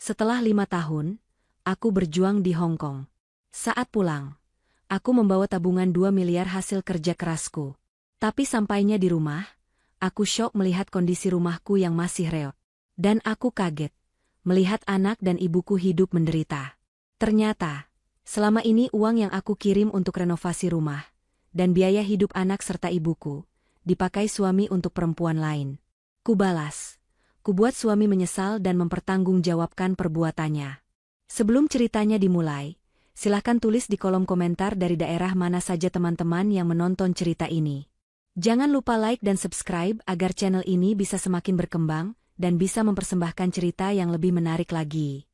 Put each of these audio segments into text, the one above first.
Setelah 5 tahun, aku berjuang di Hong Kong. Saat pulang, aku membawa tabungan 2 miliar hasil kerja kerasku. Tapi sampainya di rumah, aku syok melihat kondisi rumahku yang masih reot. Dan aku kaget melihat anak dan ibuku hidup menderita. Ternyata, selama ini uang yang aku kirim untuk renovasi rumah dan biaya hidup anak serta ibuku dipakai suami untuk perempuan lain. Kubalas. Kubuat suami menyesal dan mempertanggungjawabkan perbuatannya. Sebelum ceritanya dimulai, silahkan tulis di kolom komentar dari daerah mana saja teman-teman yang menonton cerita ini. Jangan lupa like dan subscribe agar channel ini bisa semakin berkembang dan bisa mempersembahkan cerita yang lebih menarik lagi.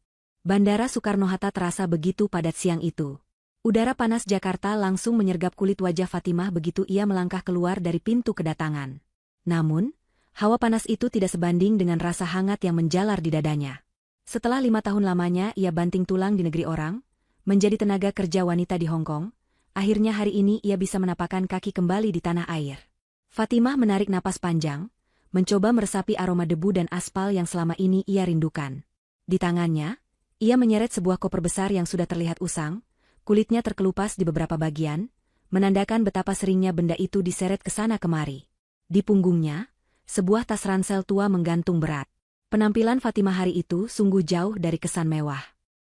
Bandara Soekarno-Hatta terasa begitu padat siang itu. Udara panas Jakarta langsung menyergap kulit wajah Fatimah begitu ia melangkah keluar dari pintu kedatangan. Namun, hawa panas itu tidak sebanding dengan rasa hangat yang menjalar di dadanya. Setelah 5 tahun lamanya ia banting tulang di negeri orang, menjadi tenaga kerja wanita di Hong Kong, akhirnya hari ini ia bisa menapakkan kaki kembali di tanah air. Fatimah menarik napas panjang, mencoba meresapi aroma debu dan aspal yang selama ini ia rindukan. Di tangannya, ia menyeret sebuah koper besar yang sudah terlihat usang, kulitnya terkelupas di beberapa bagian, menandakan betapa seringnya benda itu diseret ke sana kemari. Di punggungnya, sebuah tas ransel tua menggantung berat. Penampilan Fatimah hari itu sungguh jauh dari kesan mewah.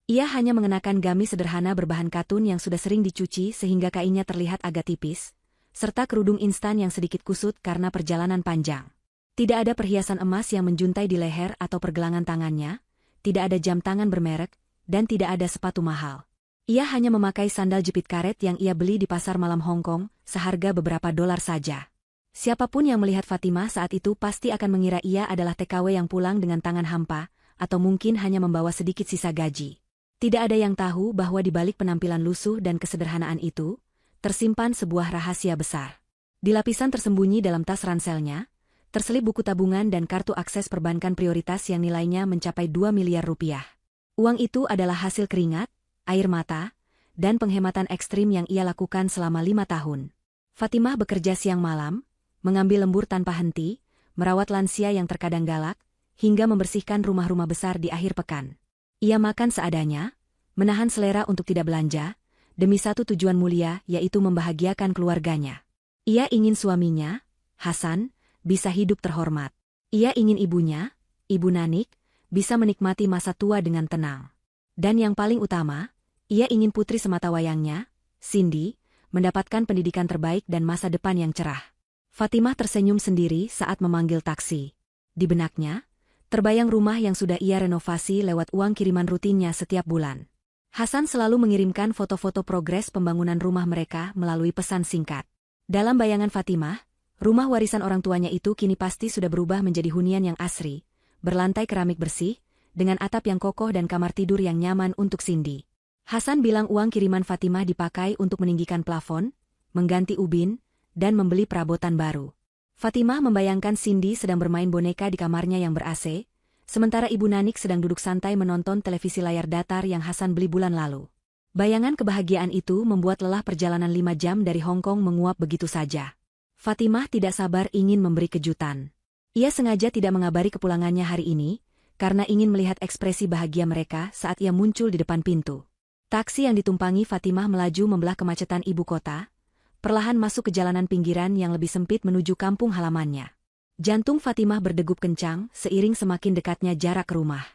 Ia hanya mengenakan gamis sederhana berbahan katun yang sudah sering dicuci sehingga kainnya terlihat agak tipis, serta kerudung instan yang sedikit kusut karena perjalanan panjang. Tidak ada perhiasan emas yang menjuntai di leher atau pergelangan tangannya, tidak ada jam tangan bermerek, dan tidak ada sepatu mahal. Ia hanya memakai sandal jepit karet yang ia beli di pasar malam Hong Kong, seharga beberapa dolar saja. Siapapun yang melihat Fatimah saat itu pasti akan mengira ia adalah TKW yang pulang dengan tangan hampa, atau mungkin hanya membawa sedikit sisa gaji. Tidak ada yang tahu bahwa di balik penampilan lusuh dan kesederhanaan itu, tersimpan sebuah rahasia besar. Di lapisan tersembunyi dalam tas ranselnya, terselip buku tabungan dan kartu akses perbankan prioritas yang nilainya mencapai 2 miliar rupiah. Uang itu adalah hasil keringat, air mata, dan penghematan ekstrim yang ia lakukan selama 5 tahun. Fatimah bekerja siang malam, mengambil lembur tanpa henti, merawat lansia yang terkadang galak, hingga membersihkan rumah-rumah besar di akhir pekan. Ia makan seadanya, menahan selera untuk tidak belanja, demi satu tujuan mulia yaitu membahagiakan keluarganya. Ia ingin suaminya, Hasan, bisa hidup terhormat. Ia ingin ibunya, Ibu Nanik, bisa menikmati masa tua dengan tenang. Dan yang paling utama, ia ingin putri sematawayangnya, Cindy, mendapatkan pendidikan terbaik dan masa depan yang cerah. Fatimah tersenyum sendiri saat memanggil taksi. Di benaknya, terbayang rumah yang sudah ia renovasi lewat uang kiriman rutinnya setiap bulan. Hasan selalu mengirimkan foto-foto progres pembangunan rumah mereka melalui pesan singkat. Dalam bayangan Fatimah, rumah warisan orang tuanya itu kini pasti sudah berubah menjadi hunian yang asri, berlantai keramik bersih, dengan atap yang kokoh dan kamar tidur yang nyaman untuk Cindy. Hasan bilang uang kiriman Fatimah dipakai untuk meninggikan plafon, mengganti ubin, dan membeli perabotan baru. Fatimah membayangkan Cindy sedang bermain boneka di kamarnya yang ber-AC, sementara Ibu Nanik sedang duduk santai menonton televisi layar datar yang Hasan beli bulan lalu. Bayangan kebahagiaan itu membuat lelah perjalanan 5 jam dari Hong Kong menguap begitu saja. Fatimah tidak sabar ingin memberi kejutan. Ia sengaja tidak mengabari kepulangannya hari ini, karena ingin melihat ekspresi bahagia mereka saat ia muncul di depan pintu. Taksi yang ditumpangi Fatimah melaju membelah kemacetan ibu kota, perlahan masuk ke jalanan pinggiran yang lebih sempit menuju kampung halamannya. Jantung Fatimah berdegup kencang seiring semakin dekatnya jarak ke rumah.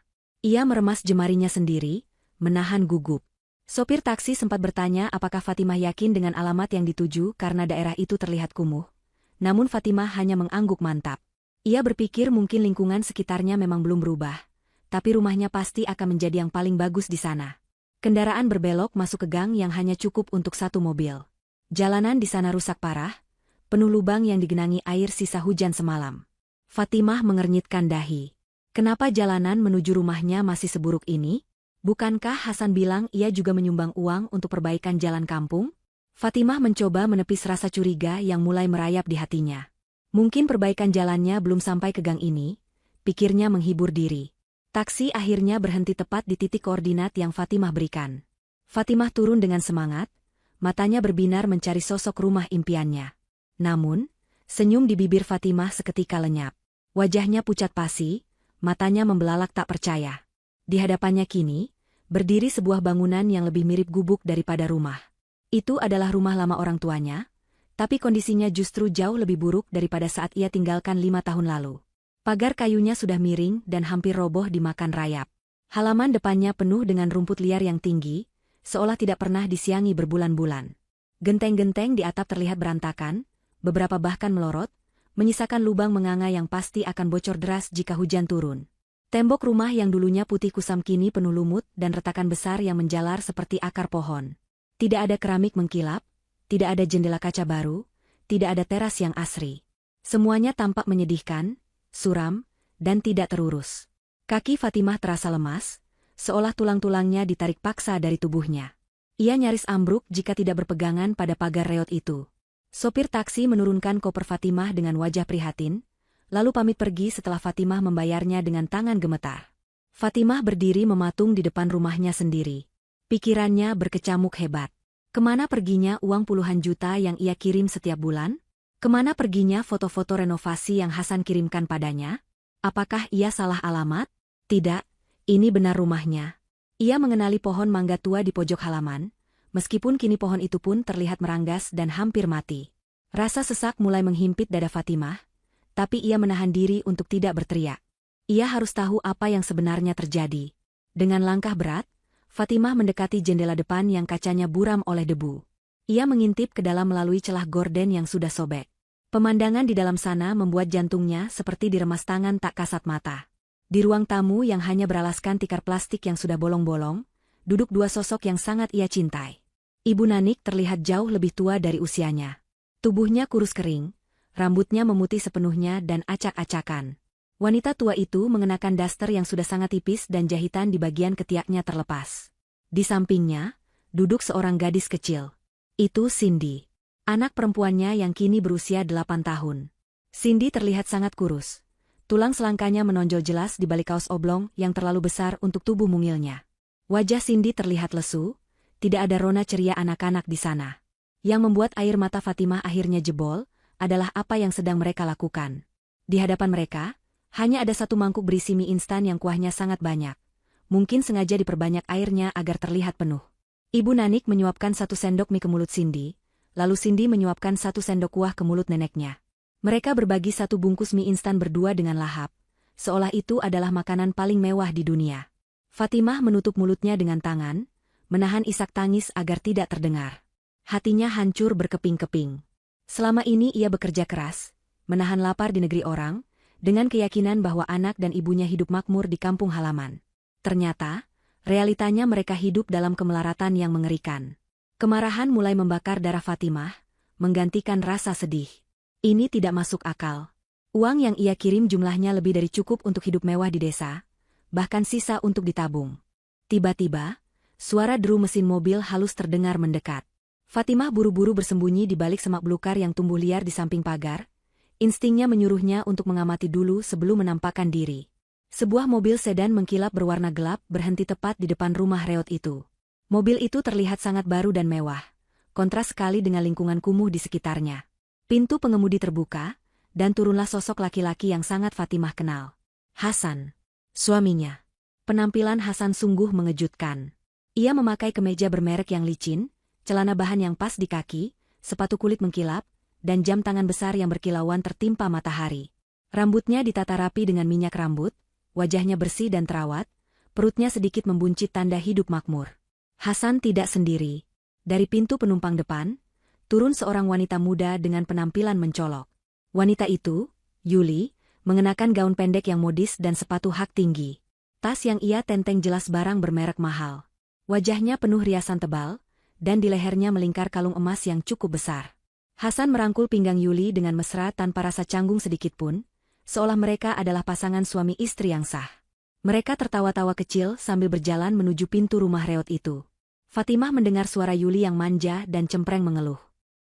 Ia meremas jemarinya sendiri, menahan gugup. Sopir taksi sempat bertanya apakah Fatimah yakin dengan alamat yang dituju karena daerah itu terlihat kumuh. Namun Fatimah hanya mengangguk mantap. Ia berpikir mungkin lingkungan sekitarnya memang belum berubah, tapi rumahnya pasti akan menjadi yang paling bagus di sana. Kendaraan berbelok masuk ke gang yang hanya cukup untuk satu mobil. Jalanan di sana rusak parah, penuh lubang yang digenangi air sisa hujan semalam. Fatimah mengernyitkan dahi. Kenapa jalanan menuju rumahnya masih seburuk ini? Bukankah Hasan bilang ia juga menyumbang uang untuk perbaikan jalan kampung? Fatimah mencoba menepis rasa curiga yang mulai merayap di hatinya. Mungkin perbaikan jalannya belum sampai ke gang ini, pikirnya menghibur diri. Taksi akhirnya berhenti tepat di titik koordinat yang Fatimah berikan. Fatimah turun dengan semangat, matanya berbinar mencari sosok rumah impiannya. Namun, senyum di bibir Fatimah seketika lenyap. Wajahnya pucat pasi, matanya membelalak tak percaya. Di hadapannya kini, berdiri sebuah bangunan yang lebih mirip gubuk daripada rumah. Itu adalah rumah lama orang tuanya, tapi kondisinya justru jauh lebih buruk daripada saat ia tinggalkan 5 tahun lalu. Pagar kayunya sudah miring dan hampir roboh dimakan rayap. Halaman depannya penuh dengan rumput liar yang tinggi, seolah tidak pernah disiangi berbulan-bulan. Genteng-genteng di atap terlihat berantakan, beberapa bahkan melorot, menyisakan lubang menganga yang pasti akan bocor deras jika hujan turun. Tembok rumah yang dulunya putih kusam kini penuh lumut dan retakan besar yang menjalar seperti akar pohon. Tidak ada keramik mengkilap, tidak ada jendela kaca baru, tidak ada teras yang asri. Semuanya tampak menyedihkan, suram, dan tidak terurus. Kaki Fatimah terasa lemas, seolah tulang-tulangnya ditarik paksa dari tubuhnya. Ia nyaris ambruk jika tidak berpegangan pada pagar reot itu. Sopir taksi menurunkan koper Fatimah dengan wajah prihatin, lalu pamit pergi setelah Fatimah membayarnya dengan tangan gemetar. Fatimah berdiri mematung di depan rumahnya sendiri. Pikirannya berkecamuk hebat. Kemana perginya uang puluhan juta yang ia kirim setiap bulan? Kemana perginya foto-foto renovasi yang Hasan kirimkan padanya? Apakah ia salah alamat? Tidak, ini benar rumahnya. Ia mengenali pohon mangga tua di pojok halaman, meskipun kini pohon itu pun terlihat meranggas dan hampir mati. Rasa sesak mulai menghimpit dada Fatimah, tapi ia menahan diri untuk tidak berteriak. Ia harus tahu apa yang sebenarnya terjadi. Dengan langkah berat, Fatimah mendekati jendela depan yang kacanya buram oleh debu. Ia mengintip ke dalam melalui celah gorden yang sudah sobek. Pemandangan di dalam sana membuat jantungnya seperti diremas tangan tak kasat mata. Di ruang tamu yang hanya beralaskan tikar plastik yang sudah bolong-bolong, duduk dua sosok yang sangat ia cintai. Ibu Nanik terlihat jauh lebih tua dari usianya. Tubuhnya kurus kering, rambutnya memutih sepenuhnya dan acak-acakan. Wanita tua itu mengenakan daster yang sudah sangat tipis dan jahitan di bagian ketiaknya terlepas. Di sampingnya, duduk seorang gadis kecil. Itu Cindy. Anak perempuannya yang kini berusia 8 tahun. Cindy terlihat sangat kurus. Tulang selangkanya menonjol jelas di balik kaos oblong yang terlalu besar untuk tubuh mungilnya. Wajah Cindy terlihat lesu, tidak ada rona ceria anak-anak di sana. Yang membuat air mata Fatimah akhirnya jebol, adalah apa yang sedang mereka lakukan. Di hadapan mereka, hanya ada satu mangkuk berisi mie instan yang kuahnya sangat banyak. Mungkin sengaja diperbanyak airnya agar terlihat penuh. Ibu Nanik menyuapkan 1 sendok mie ke mulut Cindy, lalu Cindy menyuapkan 1 sendok kuah ke mulut neneknya. Mereka berbagi 1 bungkus mie instan berdua dengan lahap, seolah itu adalah makanan paling mewah di dunia. Fatimah menutup mulutnya dengan tangan, menahan isak tangis agar tidak terdengar. Hatinya hancur berkeping-keping. Selama ini ia bekerja keras, menahan lapar di negeri orang, dengan keyakinan bahwa anak dan ibunya hidup makmur di kampung halaman. Ternyata, realitanya mereka hidup dalam kemelaratan yang mengerikan. Kemarahan mulai membakar darah Fatimah, menggantikan rasa sedih. Ini tidak masuk akal. Uang yang ia kirim jumlahnya lebih dari cukup untuk hidup mewah di desa, bahkan sisa untuk ditabung. Tiba-tiba, suara deru mesin mobil halus terdengar mendekat. Fatimah buru-buru bersembunyi di balik semak belukar yang tumbuh liar di samping pagar. Instingnya menyuruhnya untuk mengamati dulu sebelum menampakkan diri. Sebuah mobil sedan mengkilap berwarna gelap berhenti tepat di depan rumah reot itu. Mobil itu terlihat sangat baru dan mewah, kontras sekali dengan lingkungan kumuh di sekitarnya. Pintu pengemudi terbuka, dan turunlah sosok laki-laki yang sangat Fatimah kenal. Hasan, suaminya. Penampilan Hasan sungguh mengejutkan. Ia memakai kemeja bermerek yang licin, celana bahan yang pas di kaki, sepatu kulit mengkilap, dan jam tangan besar yang berkilauan tertimpa matahari. Rambutnya ditata rapi dengan minyak rambut, wajahnya bersih dan terawat, perutnya sedikit membuncit tanda hidup makmur. Hasan tidak sendiri. Dari pintu penumpang depan, turun seorang wanita muda dengan penampilan mencolok. Wanita itu, Yuli, mengenakan gaun pendek yang modis dan sepatu hak tinggi. Tas yang ia tenteng jelas barang bermerek mahal. Wajahnya penuh riasan tebal, dan di lehernya melingkar kalung emas yang cukup besar. Hasan merangkul pinggang Yuli dengan mesra tanpa rasa canggung sedikitpun, seolah mereka adalah pasangan suami istri yang sah. Mereka tertawa-tawa kecil sambil berjalan menuju pintu rumah reot itu. Fatimah mendengar suara Yuli yang manja dan cempreng mengeluh.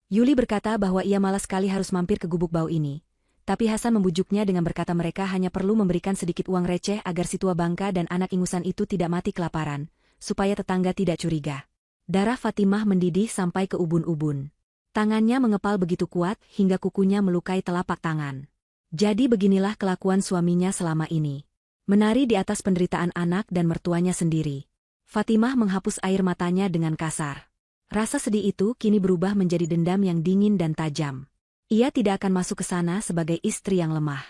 Yuli berkata bahwa ia malas sekali harus mampir ke gubuk bau ini, tapi Hasan membujuknya dengan berkata mereka hanya perlu memberikan sedikit uang receh agar si tua bangka dan anak ingusan itu tidak mati kelaparan, supaya tetangga tidak curiga. Darah Fatimah mendidih sampai ke ubun-ubun. Tangannya mengepal begitu kuat hingga kukunya melukai telapak tangan. Jadi beginilah kelakuan suaminya selama ini. menari di atas penderitaan anak dan mertuanya sendiri. Fatimah menghapus air matanya dengan kasar. Rasa sedih itu kini berubah menjadi dendam yang dingin dan tajam. Ia tidak akan masuk ke sana sebagai istri yang lemah.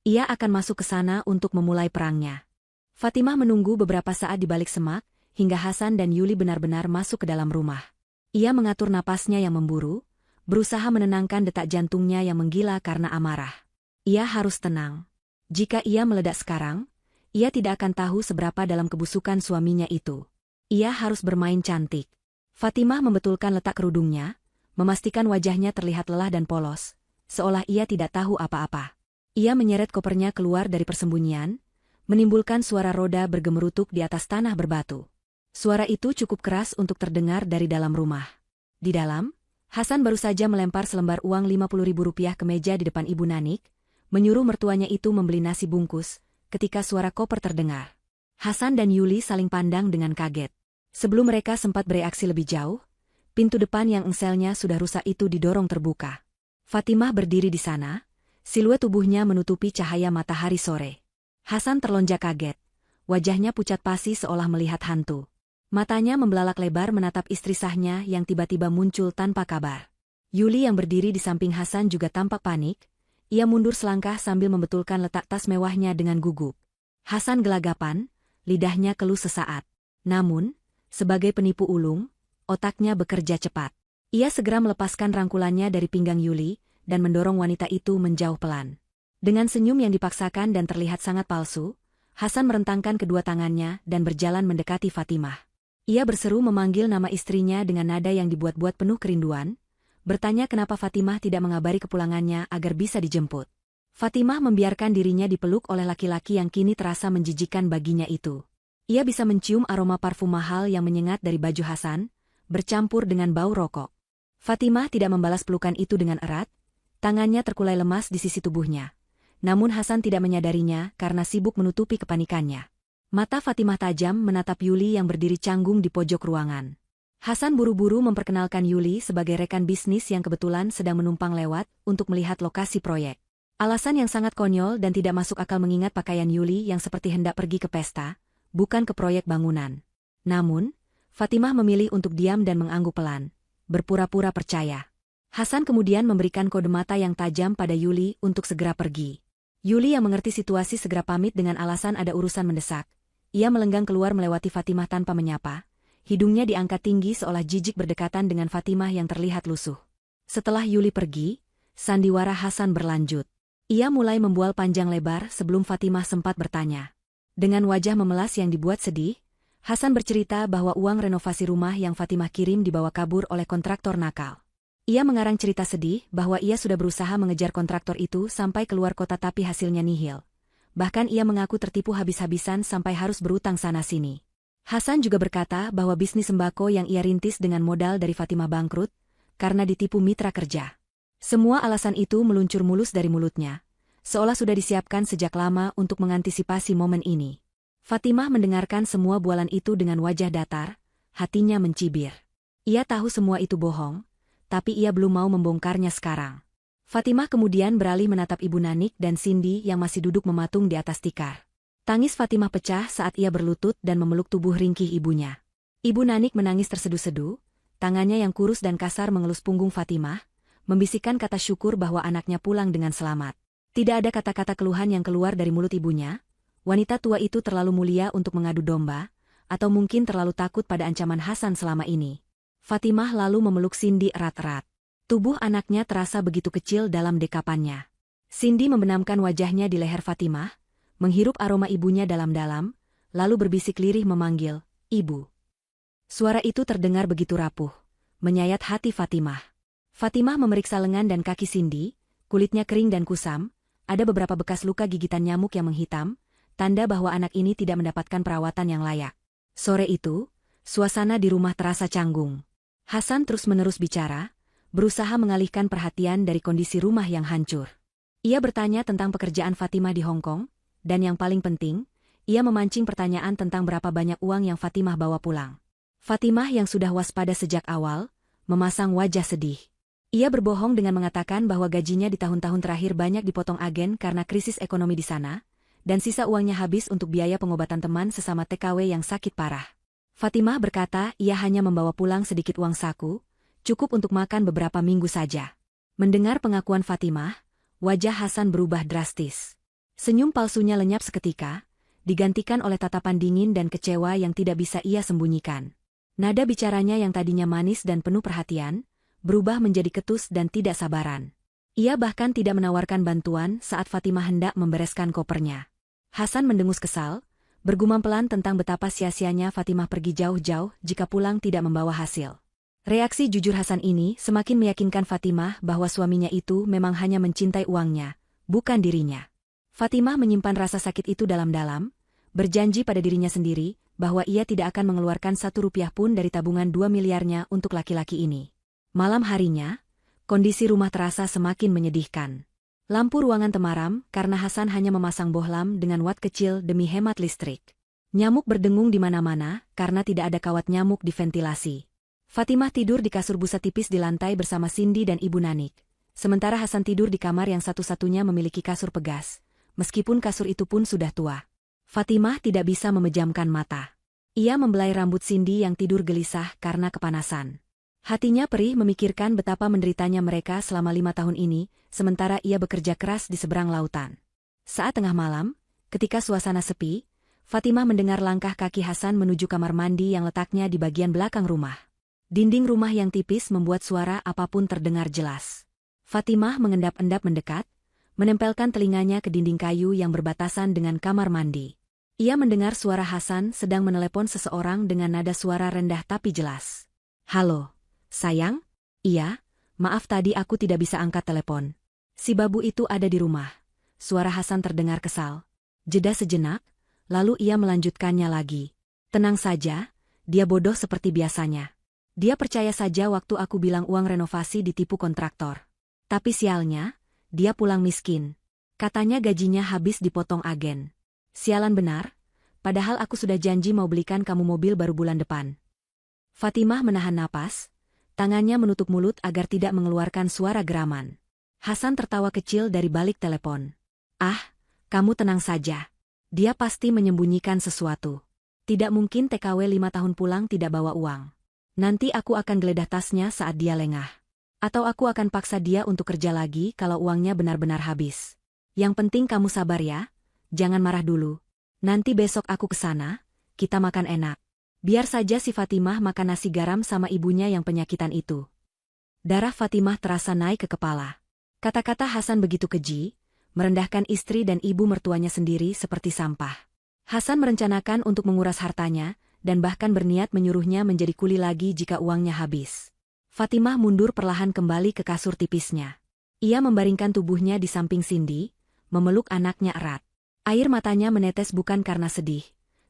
Ia akan masuk ke sana untuk memulai perangnya. Fatimah menunggu beberapa saat di balik semak, hingga Hasan dan Yuli benar-benar masuk ke dalam rumah. Ia mengatur napasnya yang memburu, berusaha menenangkan detak jantungnya yang menggila karena amarah. Ia harus tenang. Jika ia meledak sekarang, ia tidak akan tahu seberapa dalam kebusukan suaminya itu. Ia harus bermain cantik. Fatimah membetulkan letak kerudungnya, memastikan wajahnya terlihat lelah dan polos, seolah ia tidak tahu apa-apa. Ia menyeret kopernya keluar dari persembunyian, menimbulkan suara roda bergemerutuk di atas tanah berbatu. Suara itu cukup keras untuk terdengar dari dalam rumah. Di dalam, Hasan baru saja melempar selembar uang Rp50.000 ke meja di depan Ibu Nanik, menyuruh mertuanya itu membeli nasi bungkus, ketika suara koper terdengar. Hasan dan Yuli saling pandang dengan kaget. Sebelum mereka sempat bereaksi lebih jauh, pintu depan yang engselnya sudah rusak itu didorong terbuka. Fatimah berdiri di sana, siluet tubuhnya menutupi cahaya matahari sore. Hasan terlonjak kaget, wajahnya pucat pasi seolah melihat hantu. Matanya membelalak lebar menatap istri sahnya yang tiba-tiba muncul tanpa kabar. Yuli yang berdiri di samping Hasan juga tampak panik, ia mundur selangkah sambil membetulkan letak tas mewahnya dengan gugup. Hasan gelagapan, lidahnya keluh sesaat. Namun, sebagai penipu ulung, otaknya bekerja cepat. Ia segera melepaskan rangkulannya dari pinggang Yuli dan mendorong wanita itu menjauh pelan. Dengan senyum yang dipaksakan dan terlihat sangat palsu, Hasan merentangkan kedua tangannya dan berjalan mendekati Fatimah. Ia berseru memanggil nama istrinya dengan nada yang dibuat-buat penuh kerinduan, bertanya kenapa Fatimah tidak mengabari kepulangannya agar bisa dijemput. Fatimah membiarkan dirinya dipeluk oleh laki-laki yang kini terasa menjijikan baginya itu. Ia bisa mencium aroma parfum mahal yang menyengat dari baju Hasan, bercampur dengan bau rokok. Fatimah tidak membalas pelukan itu dengan erat, tangannya terkulai lemas di sisi tubuhnya. Namun Hasan tidak menyadarinya karena sibuk menutupi kepanikannya. Mata Fatimah tajam menatap Yuli yang berdiri canggung di pojok ruangan. Hasan buru-buru memperkenalkan Yuli sebagai rekan bisnis yang kebetulan sedang menumpang lewat untuk melihat lokasi proyek. Alasan yang sangat konyol dan tidak masuk akal mengingat pakaian Yuli yang seperti hendak pergi ke pesta, bukan ke proyek bangunan. Namun, Fatimah memilih untuk diam dan mengangguk pelan, berpura-pura percaya. Hasan kemudian memberikan kode mata yang tajam pada Yuli untuk segera pergi. Yuli yang mengerti situasi segera pamit dengan alasan ada urusan mendesak. Ia melenggang keluar melewati Fatimah tanpa menyapa. Hidungnya diangkat tinggi seolah jijik berdekatan dengan Fatimah yang terlihat lusuh. Setelah Yuli pergi, sandiwara Hasan berlanjut. Ia mulai membual panjang lebar sebelum Fatimah sempat bertanya. Dengan wajah memelas yang dibuat sedih, Hasan bercerita bahwa uang renovasi rumah yang Fatimah kirim dibawa kabur oleh kontraktor nakal. Ia mengarang cerita sedih bahwa ia sudah berusaha mengejar kontraktor itu sampai keluar kota tapi hasilnya nihil. Bahkan ia mengaku tertipu habis-habisan sampai harus berutang sana-sini. Hasan juga berkata bahwa bisnis sembako yang ia rintis dengan modal dari Fatimah bangkrut karena ditipu mitra kerja. Semua alasan itu meluncur mulus dari mulutnya, seolah sudah disiapkan sejak lama untuk mengantisipasi momen ini. Fatimah mendengarkan semua bualan itu dengan wajah datar, hatinya mencibir. Ia tahu semua itu bohong, tapi ia belum mau membongkarnya sekarang. Fatimah kemudian beralih menatap Ibu Nanik dan Cindy yang masih duduk mematung di atas tikar. Tangis Fatimah pecah saat ia berlutut dan memeluk tubuh ringkih ibunya. Ibu Nanik menangis terseduh-seduh, tangannya yang kurus dan kasar mengelus punggung Fatimah, membisikkan kata syukur bahwa anaknya pulang dengan selamat. Tidak ada kata-kata keluhan yang keluar dari mulut ibunya. Wanita tua itu terlalu mulia untuk mengadu domba, atau mungkin terlalu takut pada ancaman Hasan selama ini. Fatimah lalu memeluk Cindy erat-erat. Tubuh anaknya terasa begitu kecil dalam dekapannya. Cindy membenamkan wajahnya di leher Fatimah, menghirup aroma ibunya dalam-dalam, lalu berbisik lirih memanggil, "Ibu." Suara itu terdengar begitu rapuh, menyayat hati Fatimah. Fatimah memeriksa lengan dan kaki Cindy, kulitnya kering dan kusam, ada beberapa bekas luka gigitan nyamuk yang menghitam, tanda bahwa anak ini tidak mendapatkan perawatan yang layak. Sore itu, suasana di rumah terasa canggung. Hasan terus-menerus bicara, berusaha mengalihkan perhatian dari kondisi rumah yang hancur. Ia bertanya tentang pekerjaan Fatimah di Hong Kong, dan yang paling penting, ia memancing pertanyaan tentang berapa banyak uang yang Fatimah bawa pulang. Fatimah yang sudah waspada sejak awal, memasang wajah sedih. Ia berbohong dengan mengatakan bahwa gajinya di tahun-tahun terakhir banyak dipotong agen karena krisis ekonomi di sana, dan sisa uangnya habis untuk biaya pengobatan teman sesama TKW yang sakit parah. Fatimah berkata ia hanya membawa pulang sedikit uang saku, cukup untuk makan beberapa minggu saja. Mendengar pengakuan Fatimah, wajah Hasan berubah drastis. Senyum palsunya lenyap seketika, digantikan oleh tatapan dingin dan kecewa yang tidak bisa ia sembunyikan. Nada bicaranya yang tadinya manis dan penuh perhatian, berubah menjadi ketus dan tidak sabaran. Ia bahkan tidak menawarkan bantuan saat Fatimah hendak membereskan kopernya. Hasan mendengus kesal, bergumam pelan tentang betapa sia-sianya Fatimah pergi jauh-jauh jika pulang tidak membawa hasil. Reaksi jujur Hasan ini semakin meyakinkan Fatimah bahwa suaminya itu memang hanya mencintai uangnya, bukan dirinya. Fatimah menyimpan rasa sakit itu dalam-dalam, berjanji pada dirinya sendiri bahwa ia tidak akan mengeluarkan 1 rupiah pun dari tabungan 2 miliarnya untuk laki-laki ini. Malam harinya, kondisi rumah terasa semakin menyedihkan. Lampu ruangan temaram karena Hasan hanya memasang bohlam dengan watt kecil demi hemat listrik. Nyamuk berdengung di mana-mana karena tidak ada kawat nyamuk di ventilasi. Fatimah tidur di kasur busa tipis di lantai bersama Cindy dan Ibu Nanik. Sementara Hasan tidur di kamar yang satu-satunya memiliki kasur pegas, meskipun kasur itu pun sudah tua. Fatimah tidak bisa memejamkan mata. Ia membelai rambut Cindy yang tidur gelisah karena kepanasan. Hatinya perih memikirkan betapa menderitanya mereka selama 5 tahun ini, sementara ia bekerja keras di seberang lautan. Saat tengah malam, ketika suasana sepi, Fatimah mendengar langkah kaki Hasan menuju kamar mandi yang letaknya di bagian belakang rumah. Dinding rumah yang tipis membuat suara apapun terdengar jelas. Fatimah mengendap-endap mendekat, menempelkan telinganya ke dinding kayu yang berbatasan dengan kamar mandi. Ia mendengar suara Hasan sedang menelepon seseorang dengan nada suara rendah tapi jelas. "Halo, sayang? Iya, maaf tadi aku tidak bisa angkat telepon. Si babu itu ada di rumah." Suara Hasan terdengar kesal. Jeda sejenak, lalu ia melanjutkannya lagi. "Tenang saja, dia bodoh seperti biasanya. Dia percaya saja waktu aku bilang uang renovasi ditipu kontraktor. Tapi sialnya, dia pulang miskin. Katanya gajinya habis dipotong agen. Sialan benar, padahal aku sudah janji mau belikan kamu mobil baru bulan depan." Fatimah menahan napas, tangannya menutup mulut agar tidak mengeluarkan suara geraman. Hasan tertawa kecil dari balik telepon. "Ah, kamu tenang saja. Dia pasti menyembunyikan sesuatu. Tidak mungkin TKW 5 tahun pulang tidak bawa uang. Nanti aku akan geledah tasnya saat dia lengah. Atau aku akan paksa dia untuk kerja lagi kalau uangnya benar-benar habis. Yang penting kamu sabar ya, jangan marah dulu. Nanti besok aku ke sana, kita makan enak. Biar saja si Fatimah makan nasi garam sama ibunya yang penyakitan itu." Darah Fatimah terasa naik ke kepala. Kata-kata Hasan begitu keji, merendahkan istri dan ibu mertuanya sendiri seperti sampah. Hasan merencanakan untuk menguras hartanya, dan bahkan berniat menyuruhnya menjadi kuli lagi jika uangnya habis. Fatimah mundur perlahan kembali ke kasur tipisnya. Ia membaringkan tubuhnya di samping Cindy, memeluk anaknya erat. Air matanya menetes bukan karena sedih,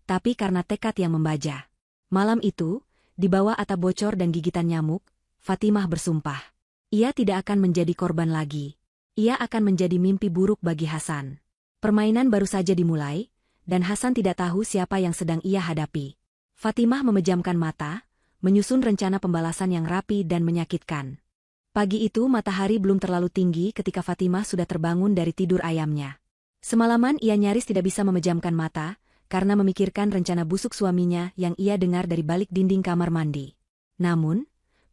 tapi karena tekad yang membaja. Malam itu, di bawah atap bocor dan gigitan nyamuk, Fatimah bersumpah. Ia tidak akan menjadi korban lagi. Ia akan menjadi mimpi buruk bagi Hasan. Permainan baru saja dimulai, dan Hasan tidak tahu siapa yang sedang ia hadapi. Fatimah memejamkan mata, menyusun rencana pembalasan yang rapi dan menyakitkan. Pagi itu matahari belum terlalu tinggi ketika Fatimah sudah terbangun dari tidur ayamnya. Semalaman ia nyaris tidak bisa memejamkan mata, karena memikirkan rencana busuk suaminya yang ia dengar dari balik dinding kamar mandi. Namun,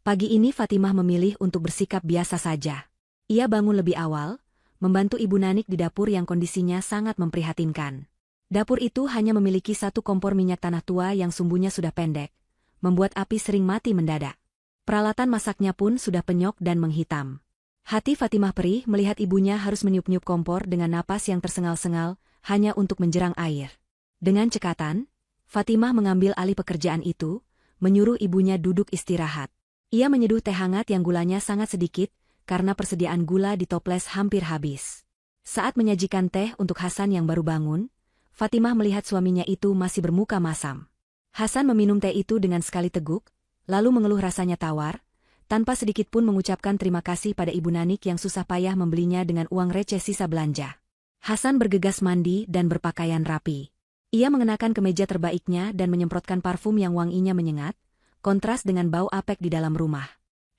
pagi ini Fatimah memilih untuk bersikap biasa saja. Ia bangun lebih awal, membantu Ibu Nanik di dapur yang kondisinya sangat memprihatinkan. Dapur itu hanya memiliki 1 kompor minyak tanah tua yang sumbunya sudah pendek, membuat api sering mati mendadak. Peralatan masaknya pun sudah penyok dan menghitam. Hati Fatimah perih melihat ibunya harus meniup-niup kompor dengan napas yang tersengal-sengal, hanya untuk menjerang air. Dengan cekatan, Fatimah mengambil alih pekerjaan itu, menyuruh ibunya duduk istirahat. Ia menyeduh teh hangat yang gulanya sangat sedikit, karena persediaan gula di toples hampir habis. Saat menyajikan teh untuk Hasan yang baru bangun, Fatimah melihat suaminya itu masih bermuka masam. Hasan meminum teh itu dengan sekali teguk, lalu mengeluh rasanya tawar, tanpa sedikit pun mengucapkan terima kasih pada Ibu Nanik yang susah payah membelinya dengan uang receh sisa belanja. Hasan bergegas mandi dan berpakaian rapi. Ia mengenakan kemeja terbaiknya dan menyemprotkan parfum yang wanginya menyengat, kontras dengan bau apek di dalam rumah.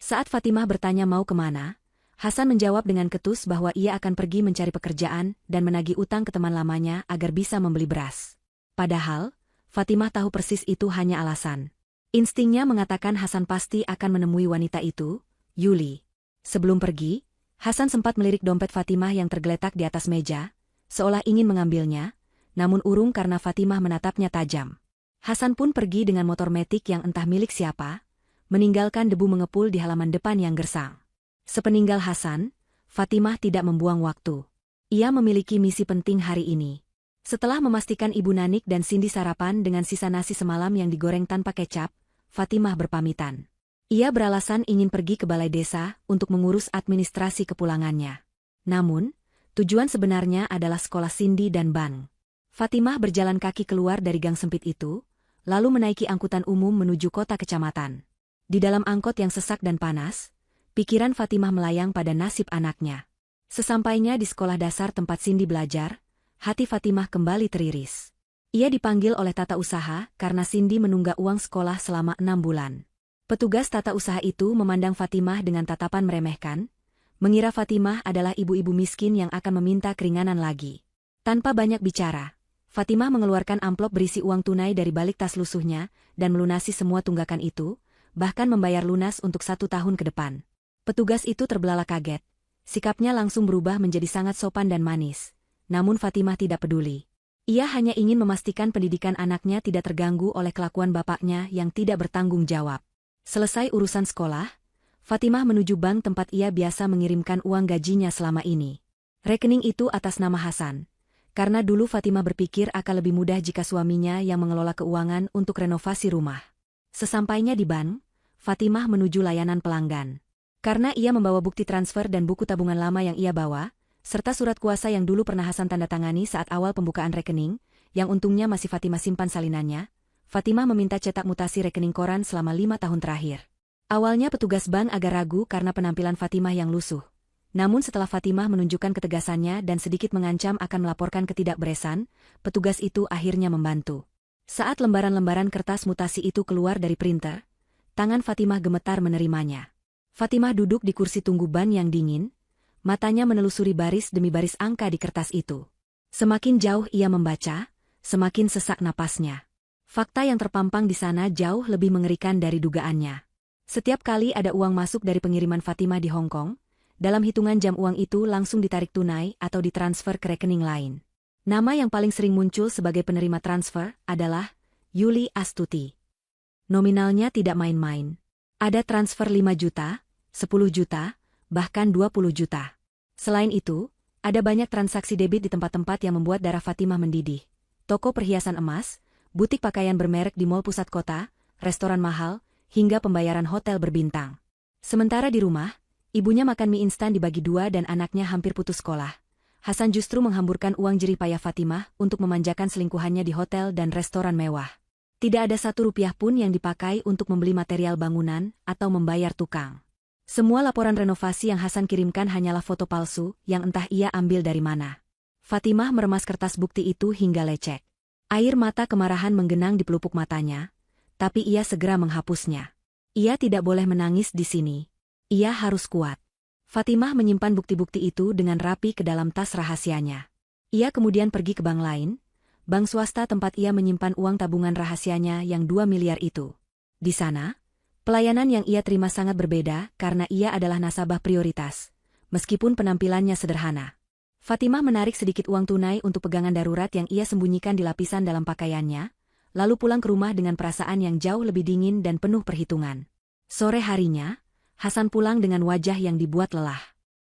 Saat Fatimah bertanya mau kemana, Hasan menjawab dengan ketus bahwa ia akan pergi mencari pekerjaan dan menagih utang ke teman lamanya agar bisa membeli beras. Padahal, Fatimah tahu persis itu hanya alasan. Instingnya mengatakan Hasan pasti akan menemui wanita itu, Yuli. Sebelum pergi, Hasan sempat melirik dompet Fatimah yang tergeletak di atas meja, seolah ingin mengambilnya, namun urung karena Fatimah menatapnya tajam. Hasan pun pergi dengan motor metik yang entah milik siapa, meninggalkan debu mengepul di halaman depan yang gersang. Sepeninggal Hasan, Fatimah tidak membuang waktu. Ia memiliki misi penting hari ini. Setelah memastikan Ibu Nanik dan Cindy sarapan dengan sisa nasi semalam yang digoreng tanpa kecap, Fatimah berpamitan. Ia beralasan ingin pergi ke balai desa untuk mengurus administrasi kepulangannya. Namun, tujuan sebenarnya adalah sekolah Cindy dan Ban. Fatimah berjalan kaki keluar dari gang sempit itu, lalu menaiki angkutan umum menuju kota kecamatan. Di dalam angkot yang sesak dan panas, pikiran Fatimah melayang pada nasib anaknya. Sesampainya di sekolah dasar tempat Cindy belajar, hati Fatimah kembali teriris. Ia dipanggil oleh tata usaha karena Cindy menunggak uang sekolah selama 6 bulan. Petugas tata usaha itu memandang Fatimah dengan tatapan meremehkan, mengira Fatimah adalah ibu-ibu miskin yang akan meminta keringanan lagi. Tanpa banyak bicara, Fatimah mengeluarkan amplop berisi uang tunai dari balik tas lusuhnya dan melunasi semua tunggakan itu, bahkan membayar lunas untuk 1 tahun ke depan. Petugas itu terbelalak kaget. Sikapnya langsung berubah menjadi sangat sopan dan manis. Namun Fatimah tidak peduli. Ia hanya ingin memastikan pendidikan anaknya tidak terganggu oleh kelakuan bapaknya yang tidak bertanggung jawab. Selesai urusan sekolah, Fatimah menuju bank tempat ia biasa mengirimkan uang gajinya selama ini. Rekening itu atas nama Hasan. Karena dulu Fatimah berpikir akan lebih mudah jika suaminya yang mengelola keuangan untuk renovasi rumah. Sesampainya di bank, Fatimah menuju layanan pelanggan. Karena ia membawa bukti transfer dan buku tabungan lama yang ia bawa, serta surat kuasa yang dulu pernah Hasan tanda tangani saat awal pembukaan rekening, yang untungnya masih Fatimah simpan salinannya, Fatimah meminta cetak mutasi rekening koran selama 5 tahun terakhir. Awalnya petugas bank agak ragu karena penampilan Fatimah yang lusuh. Namun setelah Fatimah menunjukkan ketegasannya dan sedikit mengancam akan melaporkan ketidakberesan, petugas itu akhirnya membantu. Saat lembaran-lembaran kertas mutasi itu keluar dari printer, tangan Fatimah gemetar menerimanya. Fatimah duduk di kursi tunggu ban yang dingin, matanya menelusuri baris demi baris angka di kertas itu. Semakin jauh ia membaca, semakin sesak napasnya. Fakta yang terpampang di sana jauh lebih mengerikan dari dugaannya. Setiap kali ada uang masuk dari pengiriman Fatimah di Hong Kong, dalam hitungan jam uang itu langsung ditarik tunai atau ditransfer ke rekening lain. Nama yang paling sering muncul sebagai penerima transfer adalah Yuli Astuti. Nominalnya tidak main-main. Ada transfer 5 juta, 10 juta, bahkan 20 juta. Selain itu, ada banyak transaksi debit di tempat-tempat yang membuat darah Fatimah mendidih. Toko perhiasan emas, butik pakaian bermerek di mal pusat kota, restoran mahal, hingga pembayaran hotel berbintang. Sementara di rumah, ibunya makan mie instan dibagi 2 dan anaknya hampir putus sekolah. Hasan justru menghamburkan uang jerih payah Fatimah untuk memanjakan selingkuhannya di hotel dan restoran mewah. Tidak ada 1 rupiah pun yang dipakai untuk membeli material bangunan atau membayar tukang. Semua laporan renovasi yang Hasan kirimkan hanyalah foto palsu yang entah ia ambil dari mana. Fatimah meremas kertas bukti itu hingga lecek. Air mata kemarahan menggenang di pelupuk matanya, tapi ia segera menghapusnya. Ia tidak boleh menangis di sini. Ia harus kuat. Fatimah menyimpan bukti-bukti itu dengan rapi ke dalam tas rahasianya. Ia kemudian pergi ke bank lain, bank swasta tempat ia menyimpan uang tabungan rahasianya yang 2 miliar itu. Di sana, pelayanan yang ia terima sangat berbeda karena ia adalah nasabah prioritas, meskipun penampilannya sederhana. Fatimah menarik sedikit uang tunai untuk pegangan darurat yang ia sembunyikan di lapisan dalam pakaiannya, lalu pulang ke rumah dengan perasaan yang jauh lebih dingin dan penuh perhitungan. Sore harinya, Hasan pulang dengan wajah yang dibuat lelah.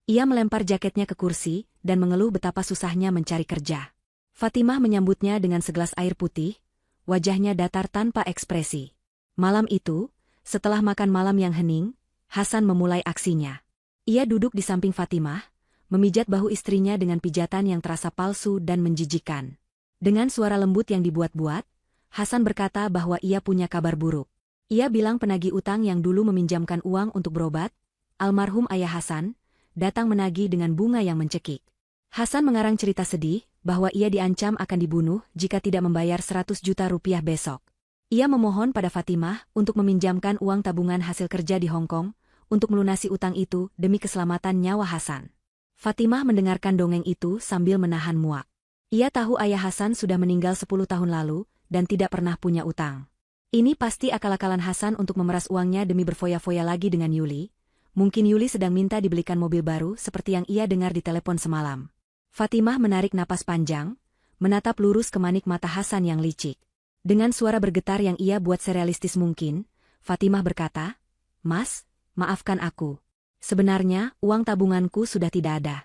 Ia melempar jaketnya ke kursi dan mengeluh betapa susahnya mencari kerja. Fatimah menyambutnya dengan segelas air putih, wajahnya datar tanpa ekspresi. Malam itu, setelah makan malam yang hening, Hasan memulai aksinya. Ia duduk di samping Fatimah, memijat bahu istrinya dengan pijatan yang terasa palsu dan menjijikan. Dengan suara lembut yang dibuat-buat, Hasan berkata bahwa ia punya kabar buruk. Ia bilang penagih utang yang dulu meminjamkan uang untuk berobat, almarhum ayah Hasan, datang menagih dengan bunga yang mencekik. Hasan mengarang cerita sedih bahwa ia diancam akan dibunuh jika tidak membayar 100 juta rupiah besok. Ia memohon pada Fatimah untuk meminjamkan uang tabungan hasil kerja di Hong Kong untuk melunasi utang itu demi keselamatan nyawa Hasan. Fatimah mendengarkan dongeng itu sambil menahan muak. Ia tahu ayah Hasan sudah meninggal 10 tahun lalu dan tidak pernah punya utang. Ini pasti akal-akalan Hasan untuk memeras uangnya demi berfoya-foya lagi dengan Yuli. Mungkin Yuli sedang minta dibelikan mobil baru seperti yang ia dengar di telepon semalam. Fatimah menarik napas panjang, menatap lurus ke manik mata Hasan yang licik. Dengan suara bergetar yang ia buat serealistis mungkin, Fatimah berkata, "Mas, maafkan aku. Sebenarnya, uang tabunganku sudah tidak ada."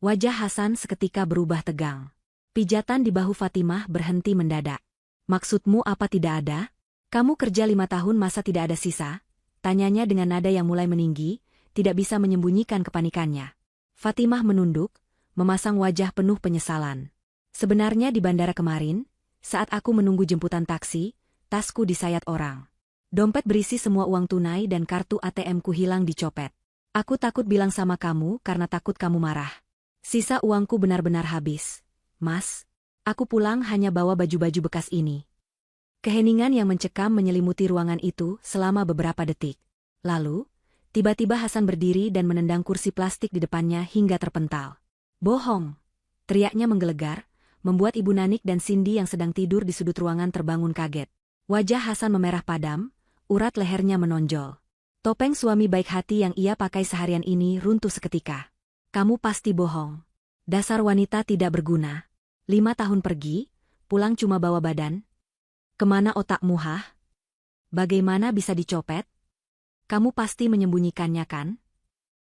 Wajah Hasan seketika berubah tegang. Pijatan di bahu Fatimah berhenti mendadak. "Maksudmu apa tidak ada? Kamu kerja 5 tahun masa tidak ada sisa?" Tanyanya dengan nada yang mulai meninggi, tidak bisa menyembunyikan kepanikannya. Fatimah menunduk, memasang wajah penuh penyesalan. "Sebenarnya di bandara kemarin, saat aku menunggu jemputan taksi, tasku disayat orang. Dompet berisi semua uang tunai dan kartu ATM-ku hilang dicopet. Aku takut bilang sama kamu karena takut kamu marah. Sisa uangku benar-benar habis. Mas, aku pulang hanya bawa baju-baju bekas ini." Keheningan yang mencekam menyelimuti ruangan itu selama beberapa detik. Lalu, tiba-tiba Hasan berdiri dan menendang kursi plastik di depannya hingga terpental. "Bohong!" teriaknya menggelegar, membuat Ibu Nanik dan Cindy yang sedang tidur di sudut ruangan terbangun kaget. Wajah Hasan memerah padam, urat lehernya menonjol. Topeng suami baik hati yang ia pakai seharian ini runtuh seketika. "Kamu pasti bohong. Dasar wanita tidak berguna. 5 tahun pergi, pulang cuma bawa badan. Kemana otakmu hah? Bagaimana bisa dicopet? Kamu pasti menyembunyikannya kan?"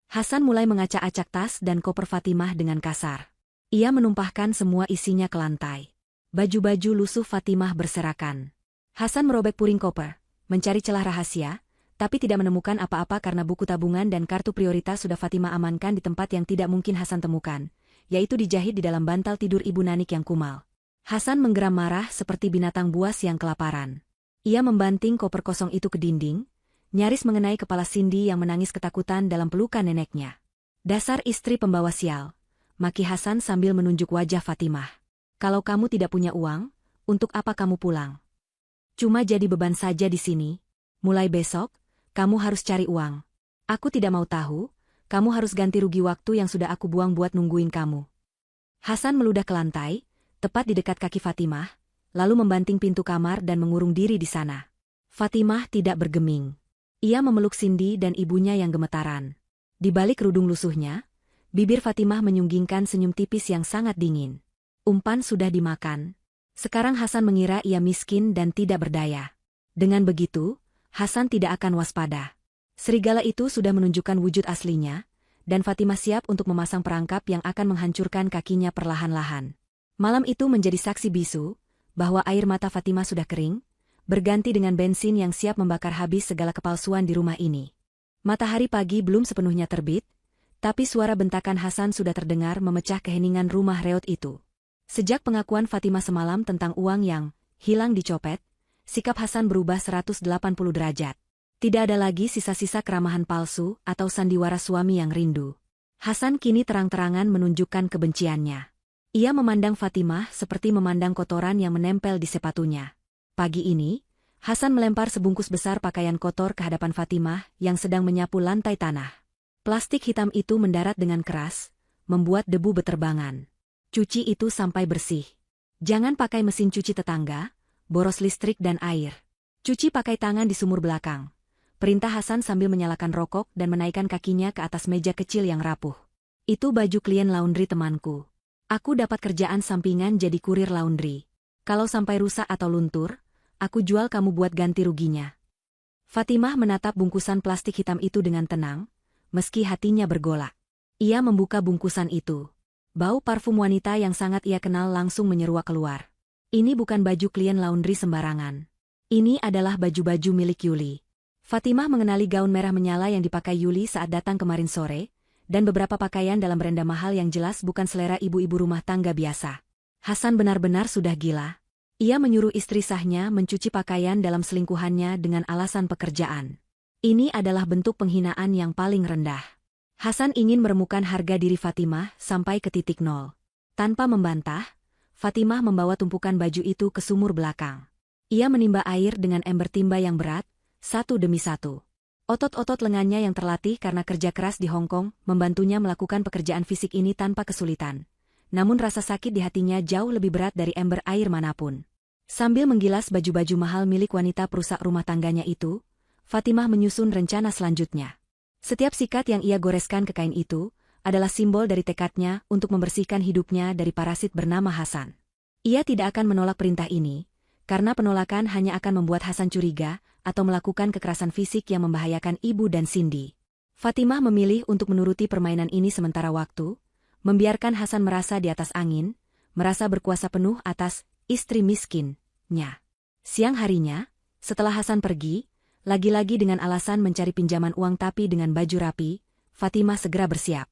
Hasan mulai mengacak-acak tas dan koper Fatimah dengan kasar. Ia menumpahkan semua isinya ke lantai. Baju-baju lusuh Fatimah berserakan. Hasan merobek puring koper, mencari celah rahasia, tapi tidak menemukan apa-apa karena buku tabungan dan kartu prioritas sudah Fatimah amankan di tempat yang tidak mungkin Hasan temukan, yaitu dijahit di dalam bantal tidur Ibu Nanik yang kumal. Hasan menggeram marah seperti binatang buas yang kelaparan. Ia membanting koper kosong itu ke dinding, nyaris mengenai kepala Cindy yang menangis ketakutan dalam pelukan neneknya. "Dasar istri pembawa sial," maki Hasan sambil menunjuk wajah Fatimah. "Kalau kamu tidak punya uang, untuk apa kamu pulang? Cuma jadi beban saja di sini. Mulai besok, kamu harus cari uang. Aku tidak mau tahu, kamu harus ganti rugi waktu yang sudah aku buang buat nungguin kamu." Hasan meludah ke lantai, tepat di dekat kaki Fatimah, lalu membanting pintu kamar dan mengurung diri di sana. Fatimah tidak bergeming. Ia memeluk Cindy dan ibunya yang gemetaran. Di balik kerudung lusuhnya, bibir Fatimah menyunggingkan senyum tipis yang sangat dingin. Umpan sudah dimakan. Sekarang Hasan mengira ia miskin dan tidak berdaya. Dengan begitu, Hasan tidak akan waspada. Serigala itu sudah menunjukkan wujud aslinya, dan Fatimah siap untuk memasang perangkap yang akan menghancurkan kakinya perlahan-lahan. Malam itu menjadi saksi bisu, bahwa air mata Fatimah sudah kering, berganti dengan bensin yang siap membakar habis segala kepalsuan di rumah ini. Matahari pagi belum sepenuhnya terbit, tapi suara bentakan Hasan sudah terdengar memecah keheningan rumah reot itu. Sejak pengakuan Fatimah semalam tentang uang yang hilang dicopet, sikap Hasan berubah 180 derajat. Tidak ada lagi sisa-sisa keramahan palsu atau sandiwara suami yang rindu. Hasan kini terang-terangan menunjukkan kebenciannya. Ia memandang Fatimah seperti memandang kotoran yang menempel di sepatunya. Pagi ini, Hasan melempar sebungkus besar pakaian kotor ke hadapan Fatimah yang sedang menyapu lantai tanah. Plastik hitam itu mendarat dengan keras, membuat debu beterbangan. "Cuci itu sampai bersih. Jangan pakai mesin cuci tetangga, boros listrik dan air. Cuci pakai tangan di sumur belakang," perintah Hasan sambil menyalakan rokok dan menaikkan kakinya ke atas meja kecil yang rapuh. "Itu baju klien laundry temanku. Aku dapat kerjaan sampingan jadi kurir laundry. Kalau sampai rusak atau luntur, aku jual kamu buat ganti ruginya." Fatimah menatap bungkusan plastik hitam itu dengan tenang, meski hatinya bergolak. Ia membuka bungkusan itu. Bau parfum wanita yang sangat ia kenal langsung menyeruak keluar. Ini bukan baju klien laundry sembarangan. Ini adalah baju-baju milik Yuli. Fatimah mengenali gaun merah menyala yang dipakai Yuli saat datang kemarin sore, dan beberapa pakaian dalam beranda mahal yang jelas bukan selera ibu-ibu rumah tangga biasa. Hasan benar-benar sudah gila. Ia menyuruh istri sahnya mencuci pakaian dalam selingkuhannya dengan alasan pekerjaan. Ini adalah bentuk penghinaan yang paling rendah. Hasan ingin meremukan harga diri Fatimah sampai ke titik nol. Tanpa membantah, Fatimah membawa tumpukan baju itu ke sumur belakang. Ia menimba air dengan ember timba yang berat, satu demi satu. Otot-otot lengannya yang terlatih karena kerja keras di Hong Kong membantunya melakukan pekerjaan fisik ini tanpa kesulitan. Namun rasa sakit di hatinya jauh lebih berat dari ember air manapun. Sambil menggilas baju-baju mahal milik wanita perusak rumah tangganya itu, Fatimah menyusun rencana selanjutnya. Setiap sikat yang ia goreskan ke kain itu adalah simbol dari tekadnya untuk membersihkan hidupnya dari parasit bernama Hasan. Ia tidak akan menolak perintah ini, karena penolakan hanya akan membuat Hasan curiga atau melakukan kekerasan fisik yang membahayakan ibu dan Cindy. Fatimah memilih untuk menuruti permainan ini sementara waktu, membiarkan Hasan merasa di atas angin, merasa berkuasa penuh atas istri miskinnya. Siang harinya, setelah Hasan pergi, lagi-lagi dengan alasan mencari pinjaman uang tapi dengan baju rapi, Fatimah segera bersiap.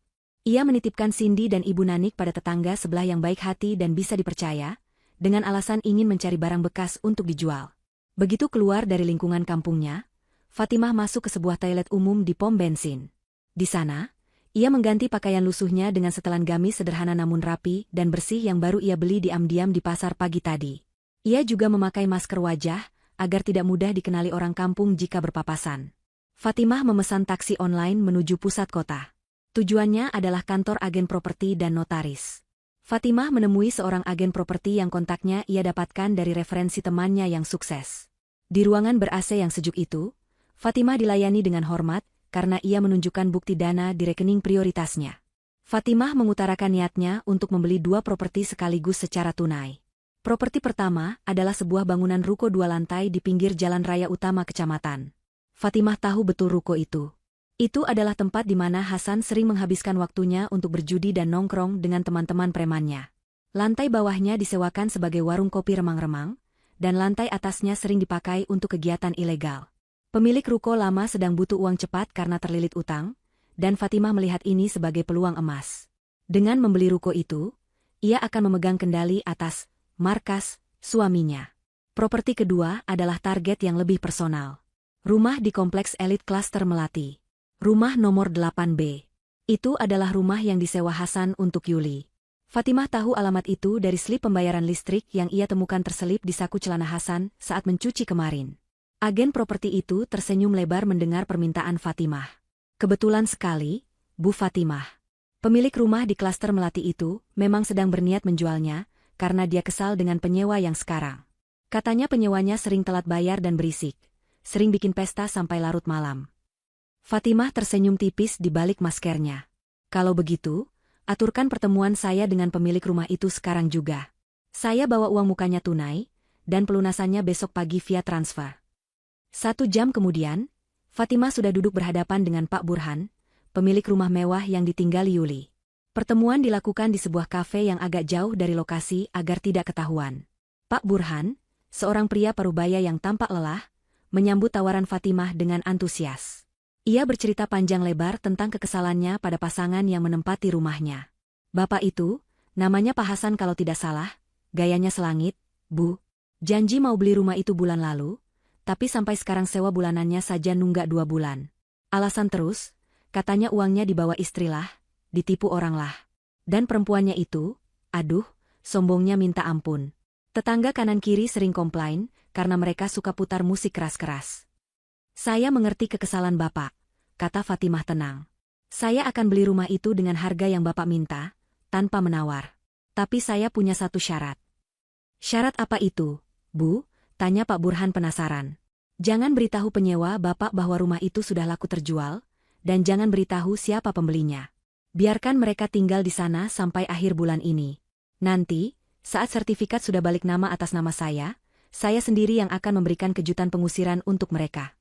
Ia menitipkan Cindy dan Ibu Nanik pada tetangga sebelah yang baik hati dan bisa dipercaya, dengan alasan ingin mencari barang bekas untuk dijual. Begitu keluar dari lingkungan kampungnya, Fatimah masuk ke sebuah toilet umum di pom bensin. Di sana, ia mengganti pakaian lusuhnya dengan setelan gamis sederhana namun rapi dan bersih yang baru ia beli diam-diam di pasar pagi tadi. Ia juga memakai masker wajah, agar tidak mudah dikenali orang kampung jika berpapasan. Fatimah memesan taksi online menuju pusat kota. Tujuannya adalah kantor agen properti dan notaris. Fatimah menemui seorang agen properti yang kontaknya ia dapatkan dari referensi temannya yang sukses. Di ruangan ber-AC yang sejuk itu, Fatimah dilayani dengan hormat karena ia menunjukkan bukti dana di rekening prioritasnya. Fatimah mengutarakan niatnya untuk membeli 2 properti sekaligus secara tunai. Properti pertama adalah sebuah bangunan ruko 2 lantai di pinggir jalan raya utama kecamatan. Fatimah tahu betul ruko itu. Itu adalah tempat di mana Hasan sering menghabiskan waktunya untuk berjudi dan nongkrong dengan teman-teman premannya. Lantai bawahnya disewakan sebagai warung kopi remang-remang, dan lantai atasnya sering dipakai untuk kegiatan ilegal. Pemilik ruko lama sedang butuh uang cepat karena terlilit utang, dan Fatimah melihat ini sebagai peluang emas. Dengan membeli ruko itu, ia akan memegang kendali atas markas suaminya. Properti kedua adalah target yang lebih personal. Rumah di kompleks elit klaster Melati. Rumah nomor 8B. Itu adalah rumah yang disewa Hasan untuk Yuli. Fatimah tahu alamat itu dari slip pembayaran listrik yang ia temukan terselip di saku celana Hasan saat mencuci kemarin. Agen properti itu tersenyum lebar mendengar permintaan Fatimah. Kebetulan sekali, Bu Fatimah. Pemilik rumah di klaster Melati itu memang sedang berniat menjualnya karena dia kesal dengan penyewa yang sekarang. Katanya penyewanya sering telat bayar dan berisik, sering bikin pesta sampai larut malam. Fatimah tersenyum tipis di balik maskernya. Kalau begitu, aturkan pertemuan saya dengan pemilik rumah itu sekarang juga. Saya bawa uang mukanya tunai, dan pelunasannya besok pagi via transfer. 1 jam kemudian, Fatimah sudah duduk berhadapan dengan Pak Burhan, pemilik rumah mewah yang ditinggali Yuli. Pertemuan dilakukan di sebuah kafe yang agak jauh dari lokasi agar tidak ketahuan. Pak Burhan, seorang pria parubaya yang tampak lelah, menyambut tawaran Fatimah dengan antusias. Ia bercerita panjang lebar tentang kekesalannya pada pasangan yang menempati rumahnya. Bapak itu, namanya Pak Hasan kalau tidak salah, gayanya selangit, Bu. Janji mau beli rumah itu bulan lalu, tapi sampai sekarang sewa bulanannya saja nunggak 2 bulan. Alasan terus, katanya uangnya dibawa istrilah, ditipu oranglah. Dan perempuannya itu, aduh, sombongnya minta ampun. Tetangga kanan-kiri sering komplain, karena mereka suka putar musik keras-keras. Saya mengerti kekesalan Bapak, kata Fatimah tenang. Saya akan beli rumah itu dengan harga yang Bapak minta, tanpa menawar. Tapi saya punya satu syarat. Syarat apa itu, Bu? Tanya Pak Burhan penasaran. Jangan beritahu penyewa Bapak bahwa rumah itu sudah laku terjual, dan jangan beritahu siapa pembelinya. Biarkan mereka tinggal di sana sampai akhir bulan ini. Nanti, saat sertifikat sudah balik nama atas nama saya sendiri yang akan memberikan kejutan pengusiran untuk mereka.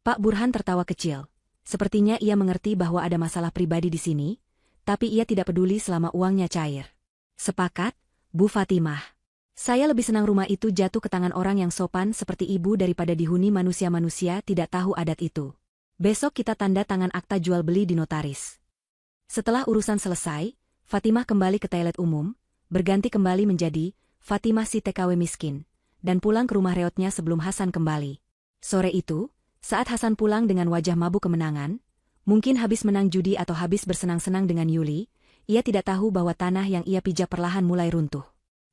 Pak Burhan tertawa kecil. Sepertinya ia mengerti bahwa ada masalah pribadi di sini, tapi ia tidak peduli selama uangnya cair. Sepakat, Bu Fatimah. Saya lebih senang rumah itu jatuh ke tangan orang yang sopan seperti ibu daripada dihuni manusia-manusia tidak tahu adat itu. Besok kita tanda tangan akta jual beli di notaris. Setelah urusan selesai, Fatimah kembali ke toilet umum, berganti kembali menjadi Fatimah si TKW miskin, dan pulang ke rumah reotnya sebelum Hasan kembali. Sore itu, saat Hasan pulang dengan wajah mabuk kemenangan, mungkin habis menang judi atau habis bersenang-senang dengan Yuli, ia tidak tahu bahwa tanah yang ia pijak perlahan mulai runtuh.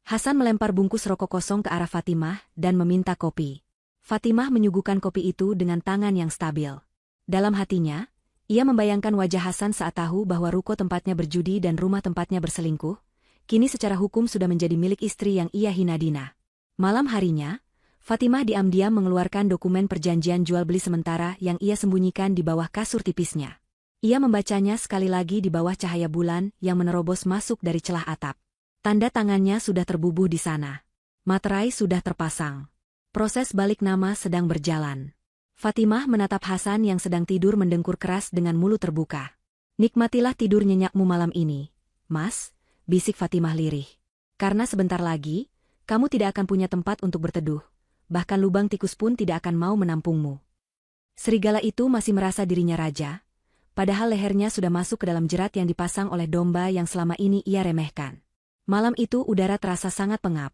Hasan melempar bungkus rokok kosong ke arah Fatimah dan meminta kopi. Fatimah menyuguhkan kopi itu dengan tangan yang stabil. Dalam hatinya, ia membayangkan wajah Hasan saat tahu bahwa ruko tempatnya berjudi dan rumah tempatnya berselingkuh, kini secara hukum sudah menjadi milik istri yang ia hina-dina. Malam harinya, Fatimah diam-diam mengeluarkan dokumen perjanjian jual-beli sementara yang ia sembunyikan di bawah kasur tipisnya. Ia membacanya sekali lagi di bawah cahaya bulan yang menerobos masuk dari celah atap. Tanda tangannya sudah terbubuh di sana. Materai sudah terpasang. Proses balik nama sedang berjalan. Fatimah menatap Hasan yang sedang tidur mendengkur keras dengan mulut terbuka. "Nikmatilah tidur nyenyakmu malam ini, Mas," bisik Fatimah lirih. "Karena sebentar lagi, kamu tidak akan punya tempat untuk berteduh. Bahkan lubang tikus pun tidak akan mau menampungmu." Serigala itu masih merasa dirinya raja, padahal lehernya sudah masuk ke dalam jerat yang dipasang oleh domba yang selama ini ia remehkan. Malam itu udara terasa sangat pengap,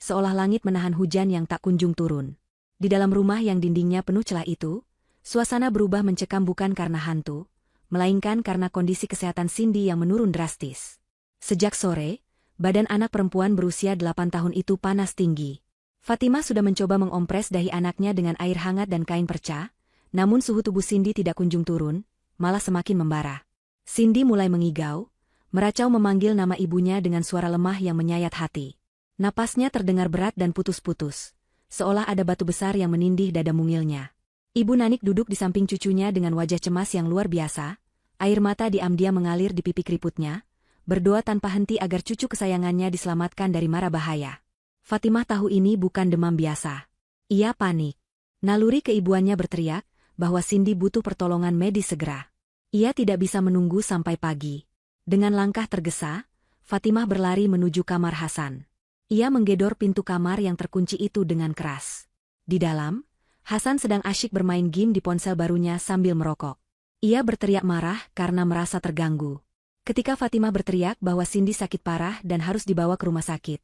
seolah langit menahan hujan yang tak kunjung turun. Di dalam rumah yang dindingnya penuh celah itu, suasana berubah mencekam bukan karena hantu, melainkan karena kondisi kesehatan Cindy yang menurun drastis. Sejak sore, badan anak perempuan berusia 8 tahun itu panas tinggi. Fatimah sudah mencoba mengompres dahi anaknya dengan air hangat dan kain perca, namun suhu tubuh Cindy tidak kunjung turun, malah semakin membara. Cindy mulai mengigau, meracau memanggil nama ibunya dengan suara lemah yang menyayat hati. Napasnya terdengar berat dan putus-putus, seolah ada batu besar yang menindih dada mungilnya. Ibu Nanik duduk di samping cucunya dengan wajah cemas yang luar biasa, air mata diam-diam mengalir di pipi keriputnya, berdoa tanpa henti agar cucu kesayangannya diselamatkan dari mara bahaya. Fatimah tahu ini bukan demam biasa. Ia panik. Naluri keibuannya berteriak bahwa Cindy butuh pertolongan medis segera. Ia tidak bisa menunggu sampai pagi. Dengan langkah tergesa, Fatimah berlari menuju kamar Hasan. Ia menggedor pintu kamar yang terkunci itu dengan keras. Di dalam, Hasan sedang asyik bermain game di ponsel barunya sambil merokok. Ia berteriak marah karena merasa terganggu. Ketika Fatimah berteriak bahwa Cindy sakit parah dan harus dibawa ke rumah sakit,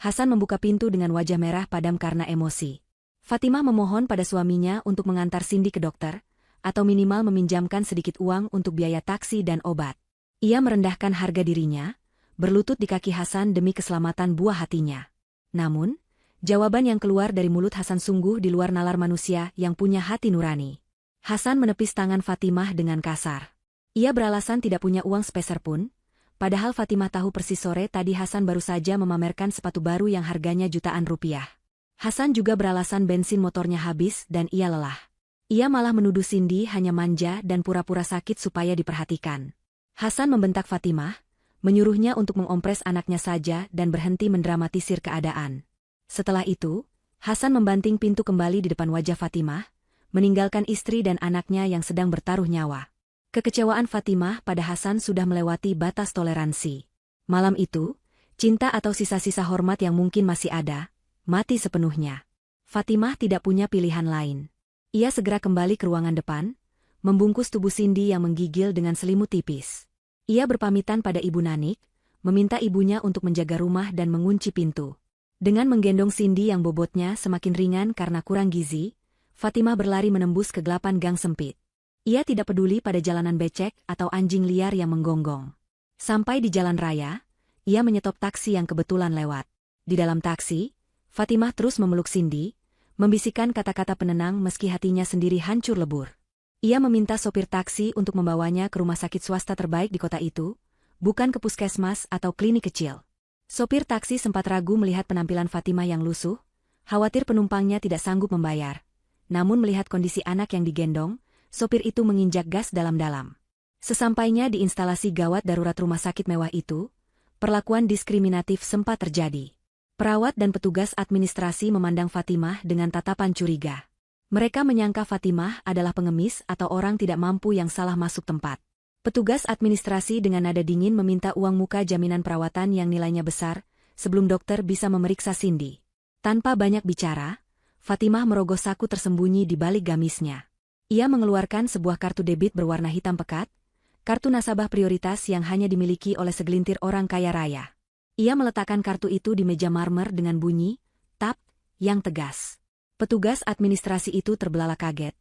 Hasan membuka pintu dengan wajah merah padam karena emosi. Fatimah memohon pada suaminya untuk mengantar Cindy ke dokter, atau minimal meminjamkan sedikit uang untuk biaya taksi dan obat. Ia merendahkan harga dirinya, berlutut di kaki Hasan demi keselamatan buah hatinya. Namun, jawaban yang keluar dari mulut Hasan sungguh di luar nalar manusia yang punya hati nurani. Hasan menepis tangan Fatimah dengan kasar. Ia beralasan tidak punya uang sepeser pun, padahal Fatimah tahu persis sore tadi Hasan baru saja memamerkan sepatu baru yang harganya jutaan rupiah. Hasan juga beralasan bensin motornya habis dan ia lelah. Ia malah menuduh Cindy hanya manja dan pura-pura sakit supaya diperhatikan. Hasan membentak Fatimah, menyuruhnya untuk mengompres anaknya saja dan berhenti mendramatisir keadaan. Setelah itu, Hasan membanting pintu kembali di depan wajah Fatimah, meninggalkan istri dan anaknya yang sedang bertaruh nyawa. Kekecewaan Fatimah pada Hasan sudah melewati batas toleransi. Malam itu, cinta atau sisa-sisa hormat yang mungkin masih ada, mati sepenuhnya. Fatimah tidak punya pilihan lain. Ia segera kembali ke ruangan depan, membungkus tubuh Cindy yang menggigil dengan selimut tipis. Ia berpamitan pada Ibu Nanik, meminta ibunya untuk menjaga rumah dan mengunci pintu. Dengan menggendong Cindy yang bobotnya semakin ringan karena kurang gizi, Fatimah berlari menembus kegelapan gang sempit. Ia tidak peduli pada jalanan becek atau anjing liar yang menggonggong. Sampai di jalan raya, ia menyetop taksi yang kebetulan lewat. Di dalam taksi, Fatimah terus memeluk Cindy, membisikkan kata-kata penenang meski hatinya sendiri hancur lebur. Ia meminta sopir taksi untuk membawanya ke rumah sakit swasta terbaik di kota itu, bukan ke puskesmas atau klinik kecil. Sopir taksi sempat ragu melihat penampilan Fatimah yang lusuh, khawatir penumpangnya tidak sanggup membayar. Namun melihat kondisi anak yang digendong, sopir itu menginjak gas dalam-dalam. Sesampainya di instalasi gawat darurat rumah sakit mewah itu, perlakuan diskriminatif sempat terjadi. Perawat dan petugas administrasi memandang Fatimah dengan tatapan curiga. Mereka menyangka Fatimah adalah pengemis atau orang tidak mampu yang salah masuk tempat. Petugas administrasi dengan nada dingin meminta uang muka jaminan perawatan yang nilainya besar, sebelum dokter bisa memeriksa Cindy. Tanpa banyak bicara, Fatimah merogoh saku tersembunyi di balik gamisnya. Ia mengeluarkan sebuah kartu debit berwarna hitam pekat, kartu nasabah prioritas yang hanya dimiliki oleh segelintir orang kaya raya. Ia meletakkan kartu itu di meja marmer dengan bunyi, tap, yang tegas. Petugas administrasi itu terbelalak kaget.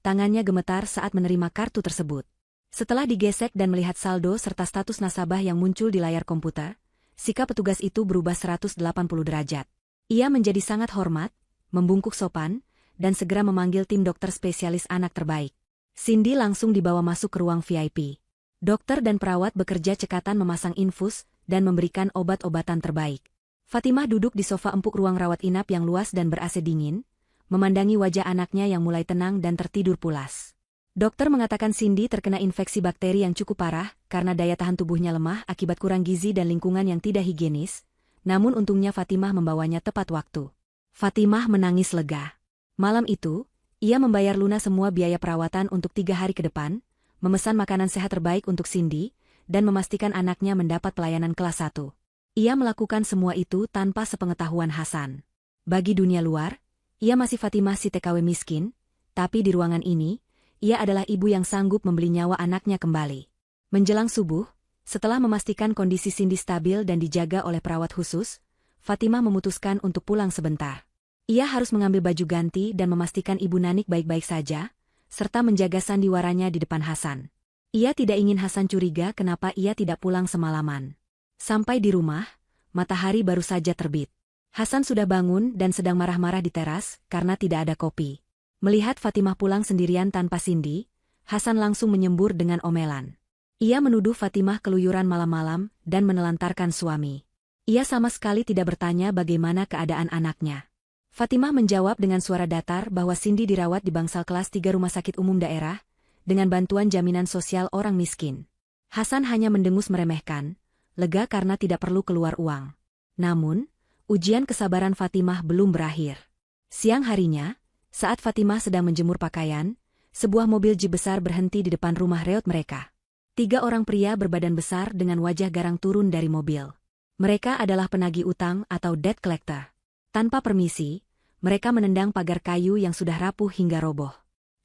Tangannya gemetar saat menerima kartu tersebut. Setelah digesek dan melihat saldo serta status nasabah yang muncul di layar komputer, sikap petugas itu berubah 180 derajat. Ia menjadi sangat hormat, membungkuk sopan, dan segera memanggil tim dokter spesialis anak terbaik. Cindy langsung dibawa masuk ke ruang VIP. Dokter dan perawat bekerja cekatan memasang infus dan memberikan obat-obatan terbaik. Fatimah duduk di sofa empuk ruang rawat inap yang luas dan ber-AC dingin, memandangi wajah anaknya yang mulai tenang dan tertidur pulas. Dokter mengatakan Cindy terkena infeksi bakteri yang cukup parah karena daya tahan tubuhnya lemah akibat kurang gizi dan lingkungan yang tidak higienis, namun untungnya Fatimah membawanya tepat waktu. Fatimah menangis lega. Malam itu, ia membayar lunas semua biaya perawatan untuk 3 hari ke depan, memesan makanan sehat terbaik untuk Cindy, dan memastikan anaknya mendapat pelayanan kelas 1. Ia melakukan semua itu tanpa sepengetahuan Hasan. Bagi dunia luar, ia masih Fatimah si TKW miskin, tapi di ruangan ini, ia adalah ibu yang sanggup membeli nyawa anaknya kembali. Menjelang subuh, setelah memastikan kondisi Cindy stabil dan dijaga oleh perawat khusus, Fatimah memutuskan untuk pulang sebentar. Ia harus mengambil baju ganti dan memastikan ibu Nanik baik-baik saja, serta menjaga sandiwaranya di depan Hasan. Ia tidak ingin Hasan curiga kenapa ia tidak pulang semalaman. Sampai di rumah, matahari baru saja terbit. Hasan sudah bangun dan sedang marah-marah di teras karena tidak ada kopi. Melihat Fatimah pulang sendirian tanpa Cindy, Hasan langsung menyembur dengan omelan. Ia menuduh Fatimah keluyuran malam-malam dan menelantarkan suami. Ia sama sekali tidak bertanya bagaimana keadaan anaknya. Fatimah menjawab dengan suara datar bahwa Cindy dirawat di bangsal kelas 3 rumah sakit umum daerah, dengan bantuan jaminan sosial orang miskin. Hasan hanya mendengus meremehkan, lega karena tidak perlu keluar uang. Namun, ujian kesabaran Fatimah belum berakhir. Siang harinya, saat Fatimah sedang menjemur pakaian, sebuah mobil jeep besar berhenti di depan rumah reot mereka. 3 orang pria berbadan besar dengan wajah garang turun dari mobil. Mereka adalah penagih utang atau debt collector. Tanpa permisi, mereka menendang pagar kayu yang sudah rapuh hingga roboh.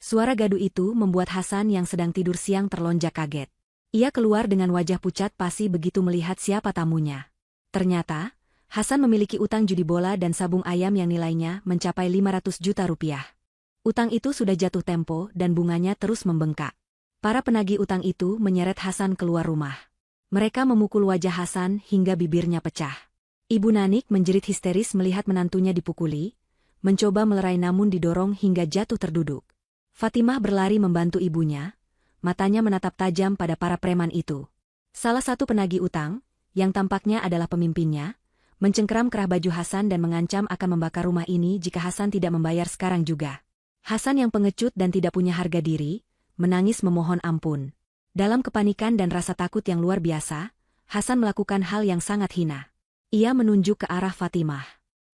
Suara gaduh itu membuat Hasan yang sedang tidur siang terlonjak kaget. Ia keluar dengan wajah pucat pasi begitu melihat siapa tamunya. Ternyata, Hasan memiliki utang judi bola dan sabung ayam yang nilainya mencapai 500 juta rupiah. Utang itu sudah jatuh tempo dan bunganya terus membengkak. Para penagih utang itu menyeret Hasan keluar rumah. Mereka memukul wajah Hasan hingga bibirnya pecah. Ibu Nanik menjerit histeris melihat menantunya dipukuli, mencoba melerai namun didorong hingga jatuh terduduk. Fatimah berlari membantu ibunya, matanya menatap tajam pada para preman itu. Salah satu penagih utang, yang tampaknya adalah pemimpinnya, mencengkeram kerah baju Hasan dan mengancam akan membakar rumah ini jika Hasan tidak membayar sekarang juga. Hasan yang pengecut dan tidak punya harga diri, menangis memohon ampun. Dalam kepanikan dan rasa takut yang luar biasa, Hasan melakukan hal yang sangat hina. Ia menunjuk ke arah Fatimah.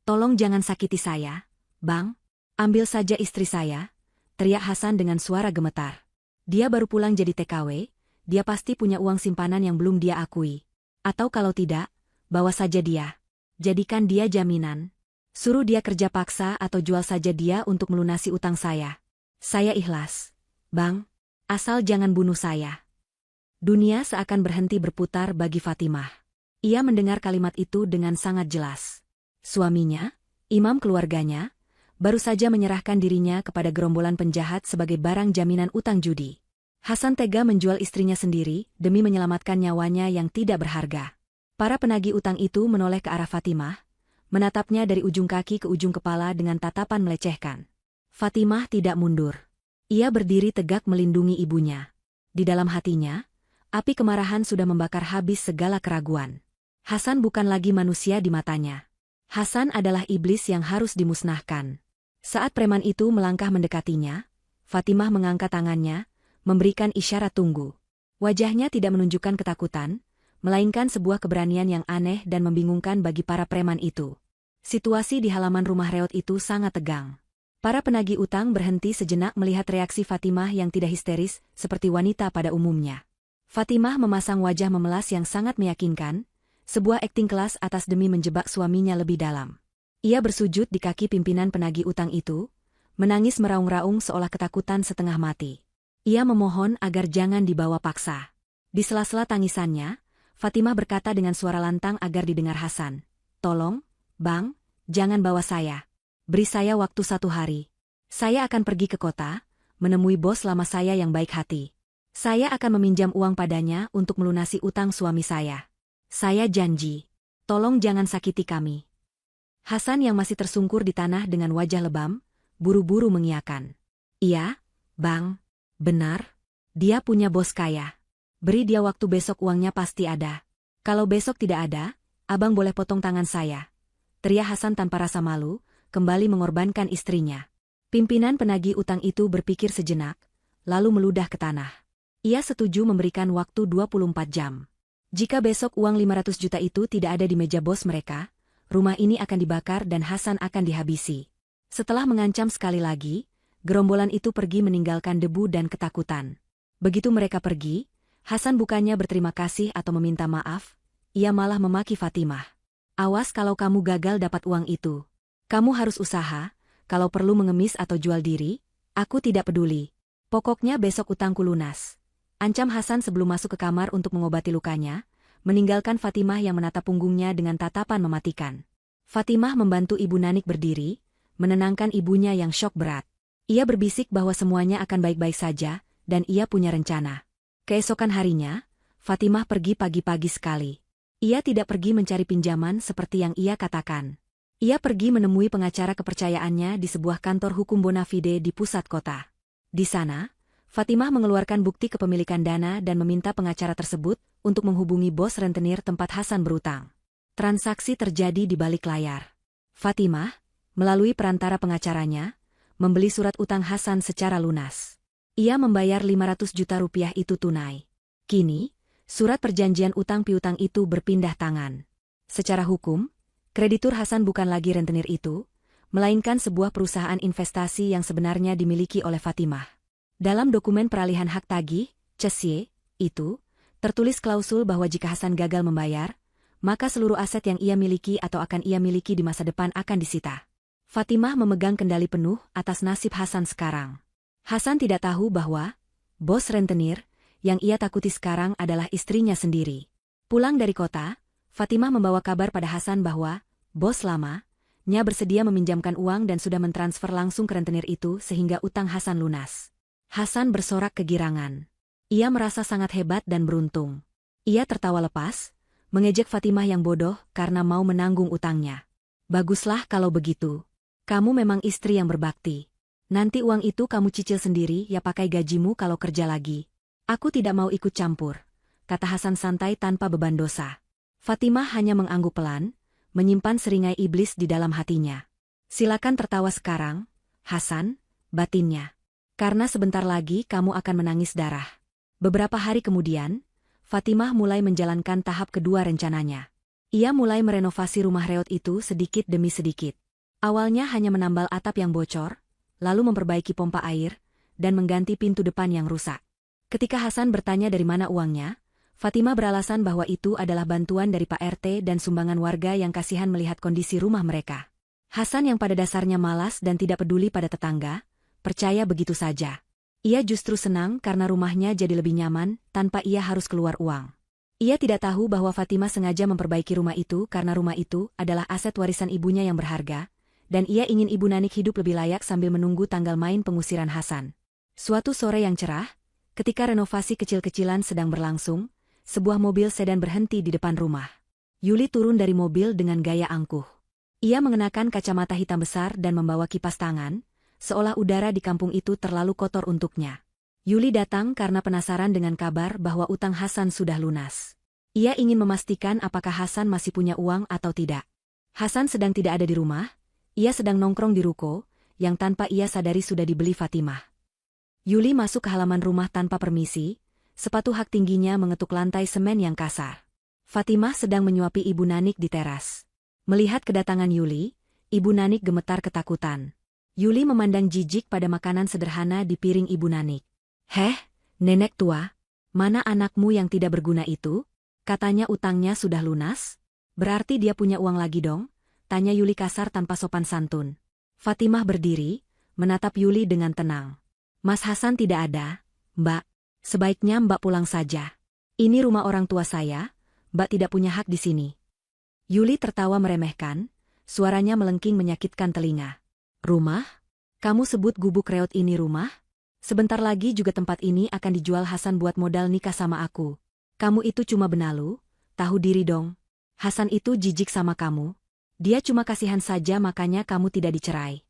"Tolong jangan sakiti saya, Bang. Ambil saja istri saya," teriak Hasan dengan suara gemetar. Dia baru pulang jadi TKW, dia pasti punya uang simpanan yang belum dia akui. Atau kalau tidak, bawa saja dia. Jadikan dia jaminan. Suruh dia kerja paksa atau jual saja dia untuk melunasi utang saya. Saya ikhlas, Bang. Asal jangan bunuh saya. Dunia seakan berhenti berputar bagi Fatimah. Ia mendengar kalimat itu dengan sangat jelas. Suaminya, imam keluarganya, baru saja menyerahkan dirinya kepada gerombolan penjahat sebagai barang jaminan utang judi. Hasan tega menjual istrinya sendiri demi menyelamatkan nyawanya yang tidak berharga. Para penagih utang itu menoleh ke arah Fatimah, menatapnya dari ujung kaki ke ujung kepala dengan tatapan melecehkan. Fatimah tidak mundur. Ia berdiri tegak melindungi ibunya. Di dalam hatinya, api kemarahan sudah membakar habis segala keraguan. Hasan bukan lagi manusia di matanya. Hasan adalah iblis yang harus dimusnahkan. Saat preman itu melangkah mendekatinya, Fatimah mengangkat tangannya, memberikan isyarat tunggu. Wajahnya tidak menunjukkan ketakutan, melainkan sebuah keberanian yang aneh dan membingungkan bagi para preman itu. Situasi di halaman rumah reot itu sangat tegang. Para penagih utang berhenti sejenak melihat reaksi Fatimah yang tidak histeris seperti wanita pada umumnya. Fatimah memasang wajah memelas yang sangat meyakinkan, sebuah akting kelas atas demi menjebak suaminya lebih dalam. Ia bersujud di kaki pimpinan penagih utang itu, menangis meraung-raung seolah ketakutan setengah mati. Ia memohon agar jangan dibawa paksa. Di sela-sela tangisannya, Fatimah berkata dengan suara lantang agar didengar Hasan, "Tolong, Bang, jangan bawa saya. Beri saya waktu 1 hari. Saya akan pergi ke kota, menemui bos lama saya yang baik hati. Saya akan meminjam uang padanya untuk melunasi utang suami saya. Saya janji. Tolong jangan sakiti kami." Hasan yang masih tersungkur di tanah dengan wajah lebam, buru-buru mengiyakan. "Iya, Bang. Benar? Dia punya bos kaya. Beri dia waktu, besok uangnya pasti ada. Kalau besok tidak ada, abang boleh potong tangan saya. Teriak Hasan tanpa rasa malu, kembali mengorbankan istrinya. Pimpinan penagih utang itu berpikir sejenak, lalu meludah ke tanah. Ia setuju memberikan waktu 24 jam. Jika besok uang 500 juta itu tidak ada di meja bos mereka, rumah ini akan dibakar dan Hasan akan dihabisi. Setelah mengancam sekali lagi, gerombolan itu pergi meninggalkan debu dan ketakutan. Begitu mereka pergi, Hasan bukannya berterima kasih atau meminta maaf, ia malah memaki Fatimah. Awas kalau kamu gagal dapat uang itu. Kamu harus usaha, kalau perlu mengemis atau jual diri, aku tidak peduli. Pokoknya besok utangku lunas. Ancam Hasan sebelum masuk ke kamar untuk mengobati lukanya, meninggalkan Fatimah yang menatap punggungnya dengan tatapan mematikan. Fatimah membantu Ibu Nanik berdiri, menenangkan ibunya yang syok berat. Ia berbisik bahwa semuanya akan baik-baik saja, dan ia punya rencana. Keesokan harinya, Fatimah pergi pagi-pagi sekali. Ia tidak pergi mencari pinjaman seperti yang ia katakan. Ia pergi menemui pengacara kepercayaannya di sebuah kantor hukum bona fide di pusat kota. Di sana, Fatimah mengeluarkan bukti kepemilikan dana dan meminta pengacara tersebut untuk menghubungi bos rentenir tempat Hasan berutang. Transaksi terjadi di balik layar. Fatimah, melalui perantara pengacaranya, membeli surat utang Hasan secara lunas. Ia membayar 500 juta rupiah itu tunai. Kini, surat perjanjian utang piutang itu berpindah tangan. Secara hukum, kreditur Hasan bukan lagi rentenir itu, melainkan sebuah perusahaan investasi yang sebenarnya dimiliki oleh Fatimah. Dalam dokumen peralihan hak tagih, CSY, itu, tertulis klausul bahwa jika Hasan gagal membayar, maka seluruh aset yang ia miliki atau akan ia miliki di masa depan akan disita. Fatimah memegang kendali penuh atas nasib Hasan sekarang. Hasan tidak tahu bahwa bos rentenir yang ia takuti sekarang adalah istrinya sendiri. Pulang dari kota, Fatimah membawa kabar pada Hasan bahwa bos lamanya bersedia meminjamkan uang dan sudah mentransfer langsung ke rentenir itu sehingga utang Hasan lunas. Hasan bersorak kegirangan. Ia merasa sangat hebat dan beruntung. Ia tertawa lepas, mengejek Fatimah yang bodoh karena mau menanggung utangnya. Baguslah kalau begitu. Kamu memang istri yang berbakti. Nanti uang itu kamu cicil sendiri ya pakai gajimu kalau kerja lagi. Aku tidak mau ikut campur, kata Hasan santai tanpa beban dosa. Fatimah hanya mengangguk pelan, menyimpan seringai iblis di dalam hatinya. Silakan tertawa sekarang, Hasan, batinnya. Karena sebentar lagi kamu akan menangis darah. Beberapa hari kemudian, Fatimah mulai menjalankan tahap kedua rencananya. Ia mulai merenovasi rumah reot itu sedikit demi sedikit. Awalnya hanya menambal atap yang bocor, lalu memperbaiki pompa air, dan mengganti pintu depan yang rusak. Ketika Hasan bertanya dari mana uangnya, Fatimah beralasan bahwa itu adalah bantuan dari Pak RT dan sumbangan warga yang kasihan melihat kondisi rumah mereka. Hasan yang pada dasarnya malas dan tidak peduli pada tetangga, percaya begitu saja. Ia justru senang karena rumahnya jadi lebih nyaman tanpa ia harus keluar uang. Ia tidak tahu bahwa Fatimah sengaja memperbaiki rumah itu karena rumah itu adalah aset warisan ibunya yang berharga, dan ia ingin Ibu Nanik hidup lebih layak sambil menunggu tanggal main pengusiran Hasan. Suatu sore yang cerah, ketika renovasi kecil-kecilan sedang berlangsung, sebuah mobil sedan berhenti di depan rumah. Yuli turun dari mobil dengan gaya angkuh. Ia mengenakan kacamata hitam besar dan membawa kipas tangan, seolah udara di kampung itu terlalu kotor untuknya. Yuli datang karena penasaran dengan kabar bahwa utang Hasan sudah lunas. Ia ingin memastikan apakah Hasan masih punya uang atau tidak. Hasan sedang tidak ada di rumah, ia sedang nongkrong di ruko, yang tanpa ia sadari sudah dibeli Fatimah. Yuli masuk ke halaman rumah tanpa permisi, sepatu hak tingginya mengetuk lantai semen yang kasar. Fatimah sedang menyuapi Ibu Nanik di teras. Melihat kedatangan Yuli, Ibu Nanik gemetar ketakutan. Yuli memandang jijik pada makanan sederhana di piring Ibu Nanik. "Heh, nenek tua, mana anakmu yang tidak berguna itu? Katanya utangnya sudah lunas? Berarti dia punya uang lagi dong?" tanya Yuli kasar tanpa sopan santun. Fatimah berdiri, menatap Yuli dengan tenang. "Mas Hasan tidak ada, Mbak. Sebaiknya Mbak pulang saja. Ini rumah orang tua saya, Mbak tidak punya hak di sini." Yuli tertawa meremehkan, suaranya melengking menyakitkan telinga. "Rumah? Kamu sebut gubuk reot ini rumah? Sebentar lagi juga tempat ini akan dijual Hasan buat modal nikah sama aku. Kamu itu cuma benalu, tahu diri dong. Hasan itu jijik sama kamu. Dia cuma kasihan saja makanya kamu tidak dicerai."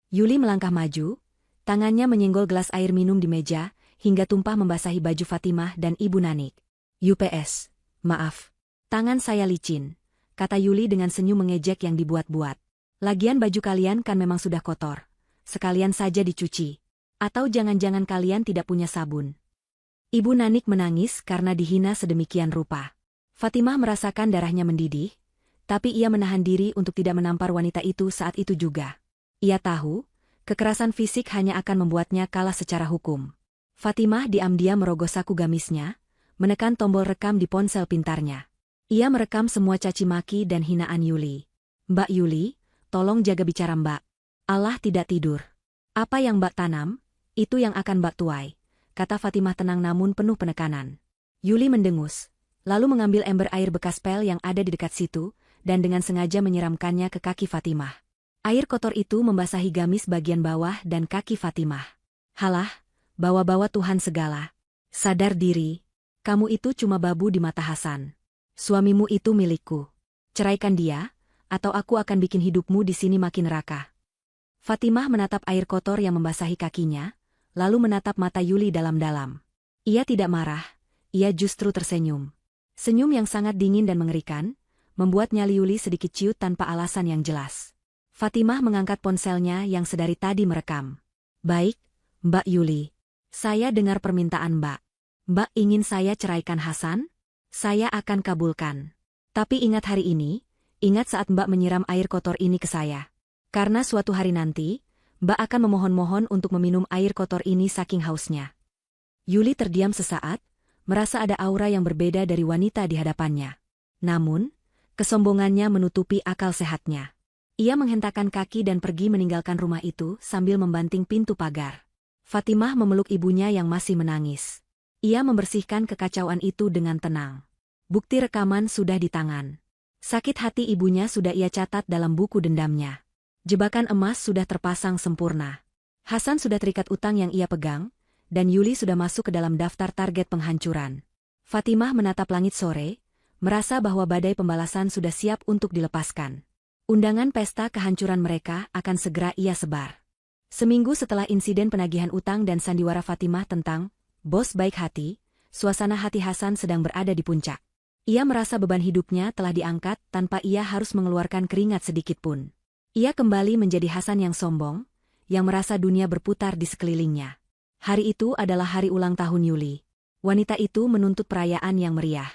Yuli melangkah maju, tangannya menyenggol gelas air minum di meja, hingga tumpah membasahi baju Fatimah dan Ibu Nanik. UPS, maaf. Tangan saya licin, kata Yuli dengan senyum mengejek yang dibuat-buat. Lagian baju kalian kan memang sudah kotor. Sekalian saja dicuci. Atau jangan-jangan kalian tidak punya sabun. Ibu Nanik menangis karena dihina sedemikian rupa. Fatimah merasakan darahnya mendidih, tapi ia menahan diri untuk tidak menampar wanita itu saat itu juga. Ia tahu, kekerasan fisik hanya akan membuatnya kalah secara hukum. Fatimah diam-diam merogoh saku gamisnya, menekan tombol rekam di ponsel pintarnya. Ia merekam semua caci maki dan hinaan Yuli. Mbak Yuli, tolong jaga bicara Mbak. Allah tidak tidur. Apa yang Mbak tanam, itu yang akan Mbak tuai, kata Fatimah tenang namun penuh penekanan. Yuli mendengus, lalu mengambil ember air bekas pel yang ada di dekat situ, dan dengan sengaja menyiramkannya ke kaki Fatimah. Air kotor itu membasahi gamis bagian bawah dan kaki Fatimah. Halah, bawa-bawa Tuhan segala. Sadar diri, kamu itu cuma babu di mata Hasan. Suamimu itu milikku. Ceraikan dia, atau aku akan bikin hidupmu di sini makin neraka. Fatimah menatap air kotor yang membasahi kakinya, lalu menatap mata Yuli dalam-dalam. Ia tidak marah, ia justru tersenyum. Senyum yang sangat dingin dan mengerikan, membuat nyali Yuli sedikit ciut tanpa alasan yang jelas. Fatimah mengangkat ponselnya yang sedari tadi merekam. Baik, Mbak Yuli. Saya dengar permintaan Mbak. Mbak ingin saya ceraikan Hasan? Saya akan kabulkan. Tapi ingat hari ini, ingat saat Mbak menyiram air kotor ini ke saya. Karena suatu hari nanti, Mbak akan memohon-mohon untuk meminum air kotor ini saking hausnya. Yuli terdiam sesaat, merasa ada aura yang berbeda dari wanita di hadapannya. Namun, kesombongannya menutupi akal sehatnya. Ia menghentakkan kaki dan pergi meninggalkan rumah itu sambil membanting pintu pagar. Fatimah memeluk ibunya yang masih menangis. Ia membersihkan kekacauan itu dengan tenang. Bukti rekaman sudah di tangan. Sakit hati ibunya sudah ia catat dalam buku dendamnya. Jebakan emas sudah terpasang sempurna. Hasan sudah terikat utang yang ia pegang, dan Yuli sudah masuk ke dalam daftar target penghancuran. Fatimah menatap langit sore, merasa bahwa badai pembalasan sudah siap untuk dilepaskan. Undangan pesta kehancuran mereka akan segera ia sebar. Seminggu setelah insiden penagihan utang dan sandiwara Fatimah tentang bos baik hati, suasana hati Hasan sedang berada di puncak. Ia merasa beban hidupnya telah diangkat tanpa ia harus mengeluarkan keringat sedikitpun. Ia kembali menjadi Hasan yang sombong, yang merasa dunia berputar di sekelilingnya. Hari itu adalah hari ulang tahun Yuli. Wanita itu menuntut perayaan yang meriah.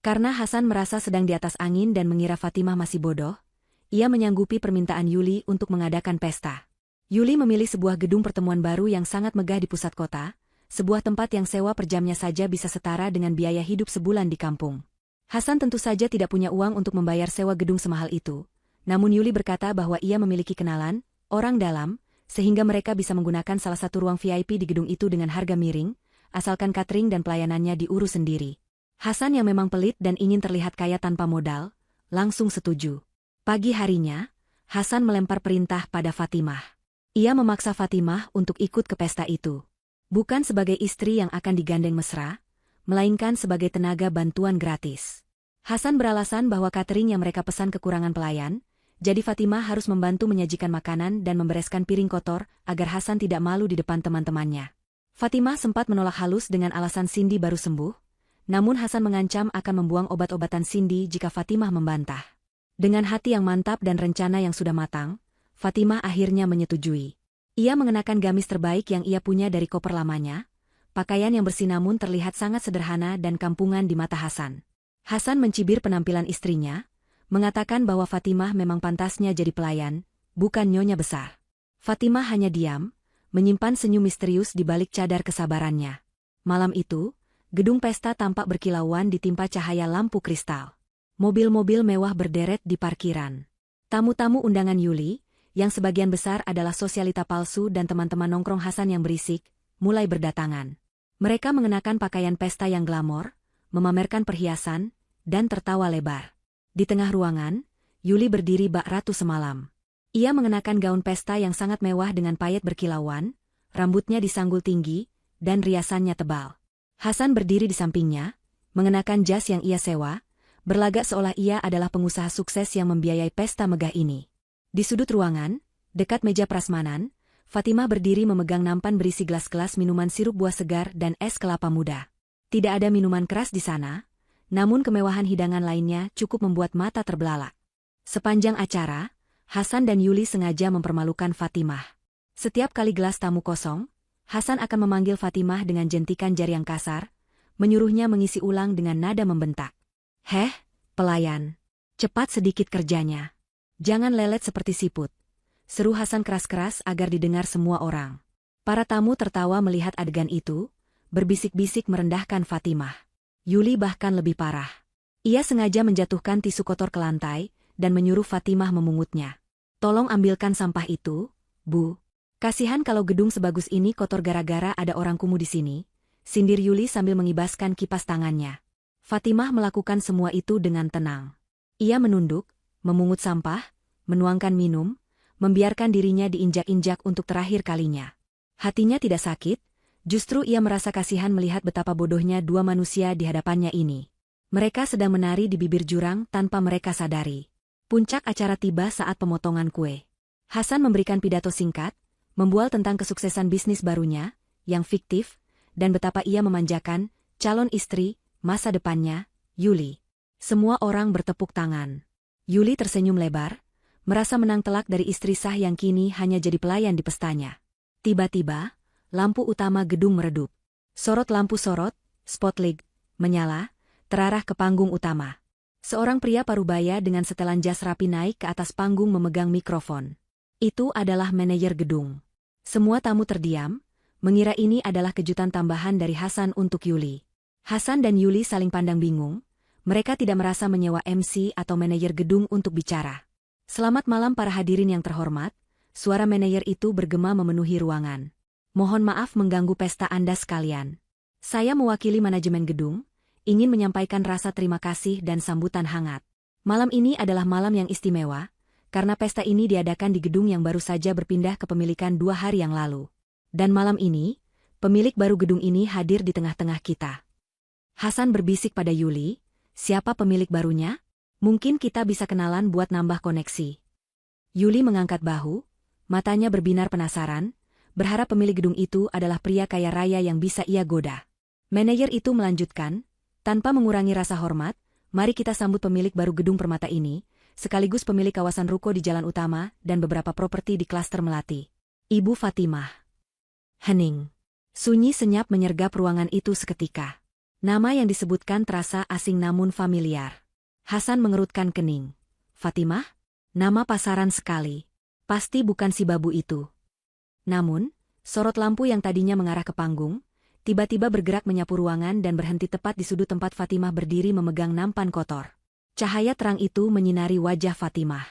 Karena Hasan merasa sedang di atas angin dan mengira Fatimah masih bodoh, ia menyanggupi permintaan Yuli untuk mengadakan pesta. Yuli memilih sebuah gedung pertemuan baru yang sangat megah di pusat kota, sebuah tempat yang sewa per jamnya saja bisa setara dengan biaya hidup sebulan di kampung. Hasan tentu saja tidak punya uang untuk membayar sewa gedung semahal itu, namun Yuli berkata bahwa ia memiliki kenalan, orang dalam, sehingga mereka bisa menggunakan salah satu ruang VIP di gedung itu dengan harga miring, asalkan catering dan pelayanannya diurus sendiri. Hasan yang memang pelit dan ingin terlihat kaya tanpa modal, langsung setuju. Pagi harinya, Hasan melempar perintah pada Fatimah. Ia memaksa Fatimah untuk ikut ke pesta itu. Bukan sebagai istri yang akan digandeng mesra, melainkan sebagai tenaga bantuan gratis. Hasan beralasan bahwa catering yang mereka pesan kekurangan pelayan, jadi Fatimah harus membantu menyajikan makanan dan membereskan piring kotor agar Hasan tidak malu di depan teman-temannya. Fatimah sempat menolak halus dengan alasan Cindy baru sembuh, namun Hasan mengancam akan membuang obat-obatan Cindy jika Fatimah membantah. Dengan hati yang mantap dan rencana yang sudah matang, Fatimah akhirnya menyetujui. Ia mengenakan gamis terbaik yang ia punya dari koper lamanya, pakaian yang bersih namun terlihat sangat sederhana dan kampungan di mata Hasan. Hasan mencibir penampilan istrinya, mengatakan bahwa Fatimah memang pantasnya jadi pelayan, bukan nyonya besar. Fatimah hanya diam, menyimpan senyum misterius di balik cadar kesabarannya. Malam itu, gedung pesta tampak berkilauan ditimpa cahaya lampu kristal. Mobil-mobil mewah berderet di parkiran. Tamu-tamu undangan Yuli, yang sebagian besar adalah sosialita palsu dan teman-teman nongkrong Hasan yang berisik, mulai berdatangan. Mereka mengenakan pakaian pesta yang glamor, memamerkan perhiasan, dan tertawa lebar. Di tengah ruangan, Yuli berdiri bak ratu semalam. Ia mengenakan gaun pesta yang sangat mewah dengan payet berkilauan, rambutnya disanggul tinggi, dan riasannya tebal. Hasan berdiri di sampingnya, mengenakan jas yang ia sewa, berlagak seolah ia adalah pengusaha sukses yang membiayai pesta megah ini. Di sudut ruangan, dekat meja prasmanan, Fatimah berdiri memegang nampan berisi gelas-gelas minuman sirup buah segar dan es kelapa muda. Tidak ada minuman keras di sana, namun kemewahan hidangan lainnya cukup membuat mata terbelalak. Sepanjang acara, Hasan dan Yuli sengaja mempermalukan Fatimah. Setiap kali gelas tamu kosong, Hasan akan memanggil Fatimah dengan jentikan jari yang kasar, menyuruhnya mengisi ulang dengan nada membentak. "Heh, pelayan. Cepat sedikit kerjanya. Jangan lelet seperti siput," seru Hasan keras-keras agar didengar semua orang. Para tamu tertawa melihat adegan itu, berbisik-bisik merendahkan Fatimah. Yuli bahkan lebih parah. Ia sengaja menjatuhkan tisu kotor ke lantai, dan menyuruh Fatimah memungutnya. "Tolong ambilkan sampah itu, Bu. Kasihan kalau gedung sebagus ini kotor gara-gara ada orang kumuh di sini," sindir Yuli sambil mengibaskan kipas tangannya. Fatimah melakukan semua itu dengan tenang. Ia menunduk, memungut sampah, menuangkan minum, membiarkan dirinya diinjak-injak untuk terakhir kalinya. Hatinya tidak sakit, justru ia merasa kasihan melihat betapa bodohnya dua manusia di hadapannya ini. Mereka sedang menari di bibir jurang tanpa mereka sadari. Puncak acara tiba saat pemotongan kue. Hasan memberikan pidato singkat, membual tentang kesuksesan bisnis barunya, yang fiktif, dan betapa ia memanjakan calon istri, masa depannya, Yuli. Semua orang bertepuk tangan. Yuli tersenyum lebar, merasa menang telak dari istri sah yang kini hanya jadi pelayan di pestanya. Tiba-tiba, lampu utama gedung meredup. Sorot lampu sorot, spotlight, menyala, terarah ke panggung utama. Seorang pria parubaya dengan setelan jas rapi naik ke atas panggung memegang mikrofon. Itu adalah manajer gedung. Semua tamu terdiam, mengira ini adalah kejutan tambahan dari Hasan untuk Yuli. Hasan dan Yuli saling pandang bingung, mereka tidak merasa menyewa MC atau manajer gedung untuk bicara. "Selamat malam para hadirin yang terhormat," suara manajer itu bergema memenuhi ruangan. "Mohon maaf mengganggu pesta Anda sekalian. Saya mewakili manajemen gedung, ingin menyampaikan rasa terima kasih dan sambutan hangat. Malam ini adalah malam yang istimewa, karena pesta ini diadakan di gedung yang baru saja berpindah kepemilikan 2 hari yang lalu. Dan malam ini, pemilik baru gedung ini hadir di tengah-tengah kita." Hasan berbisik pada Yuli, "Siapa pemilik barunya? Mungkin kita bisa kenalan buat nambah koneksi." Yuli mengangkat bahu, matanya berbinar penasaran, berharap pemilik gedung itu adalah pria kaya raya yang bisa ia goda. Manajer itu melanjutkan, "Tanpa mengurangi rasa hormat, mari kita sambut pemilik baru gedung permata ini, sekaligus pemilik kawasan ruko di Jalan Utama dan beberapa properti di klaster Melati. Ibu Fatimah." Hening. Sunyi senyap menyergap ruangan itu seketika. Nama yang disebutkan terasa asing namun familiar. Hasan mengerutkan kening. "Fatimah? Nama pasaran sekali. Pasti bukan si babu itu." Namun, sorot lampu yang tadinya mengarah ke panggung, tiba-tiba bergerak menyapu ruangan dan berhenti tepat di sudut tempat Fatimah berdiri memegang nampan kotor. Cahaya terang itu menyinari wajah Fatimah.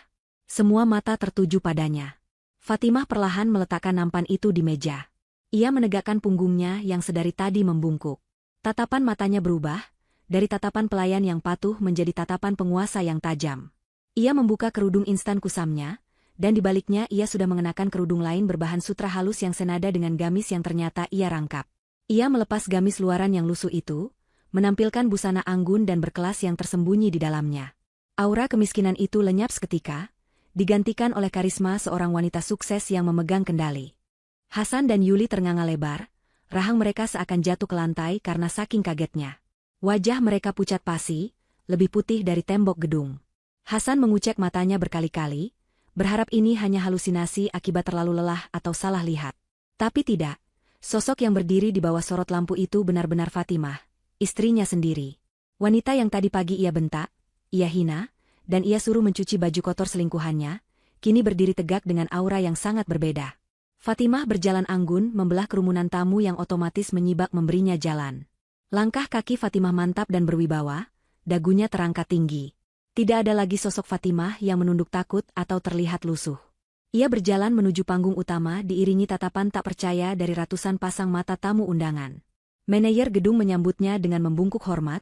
Semua mata tertuju padanya. Fatimah perlahan meletakkan nampan itu di meja. Ia menegakkan punggungnya yang sedari tadi membungkuk. Tatapan matanya berubah, dari tatapan pelayan yang patuh menjadi tatapan penguasa yang tajam. Ia membuka kerudung instan kusamnya, dan di baliknya ia sudah mengenakan kerudung lain berbahan sutra halus yang senada dengan gamis yang ternyata ia rangkap. Ia melepas gamis luaran yang lusuh itu, menampilkan busana anggun dan berkelas yang tersembunyi di dalamnya. Aura kemiskinan itu lenyap seketika, digantikan oleh karisma seorang wanita sukses yang memegang kendali. Hasan dan Yuli ternganga lebar, rahang mereka seakan jatuh ke lantai karena saking kagetnya. Wajah mereka pucat pasi, lebih putih dari tembok gedung. Hasan mengucek matanya berkali-kali, berharap ini hanya halusinasi akibat terlalu lelah atau salah lihat. Tapi tidak, sosok yang berdiri di bawah sorot lampu itu benar-benar Fatimah, istrinya sendiri. Wanita yang tadi pagi ia bentak, ia hina, dan ia suruh mencuci baju kotor selingkuhannya, kini berdiri tegak dengan aura yang sangat berbeda. Fatimah berjalan anggun membelah kerumunan tamu yang otomatis menyibak memberinya jalan. Langkah kaki Fatimah mantap dan berwibawa, dagunya terangkat tinggi. Tidak ada lagi sosok Fatimah yang menunduk takut atau terlihat lusuh. Ia berjalan menuju panggung utama diiringi tatapan tak percaya dari ratusan pasang mata tamu undangan. Manajer gedung menyambutnya dengan membungkuk hormat,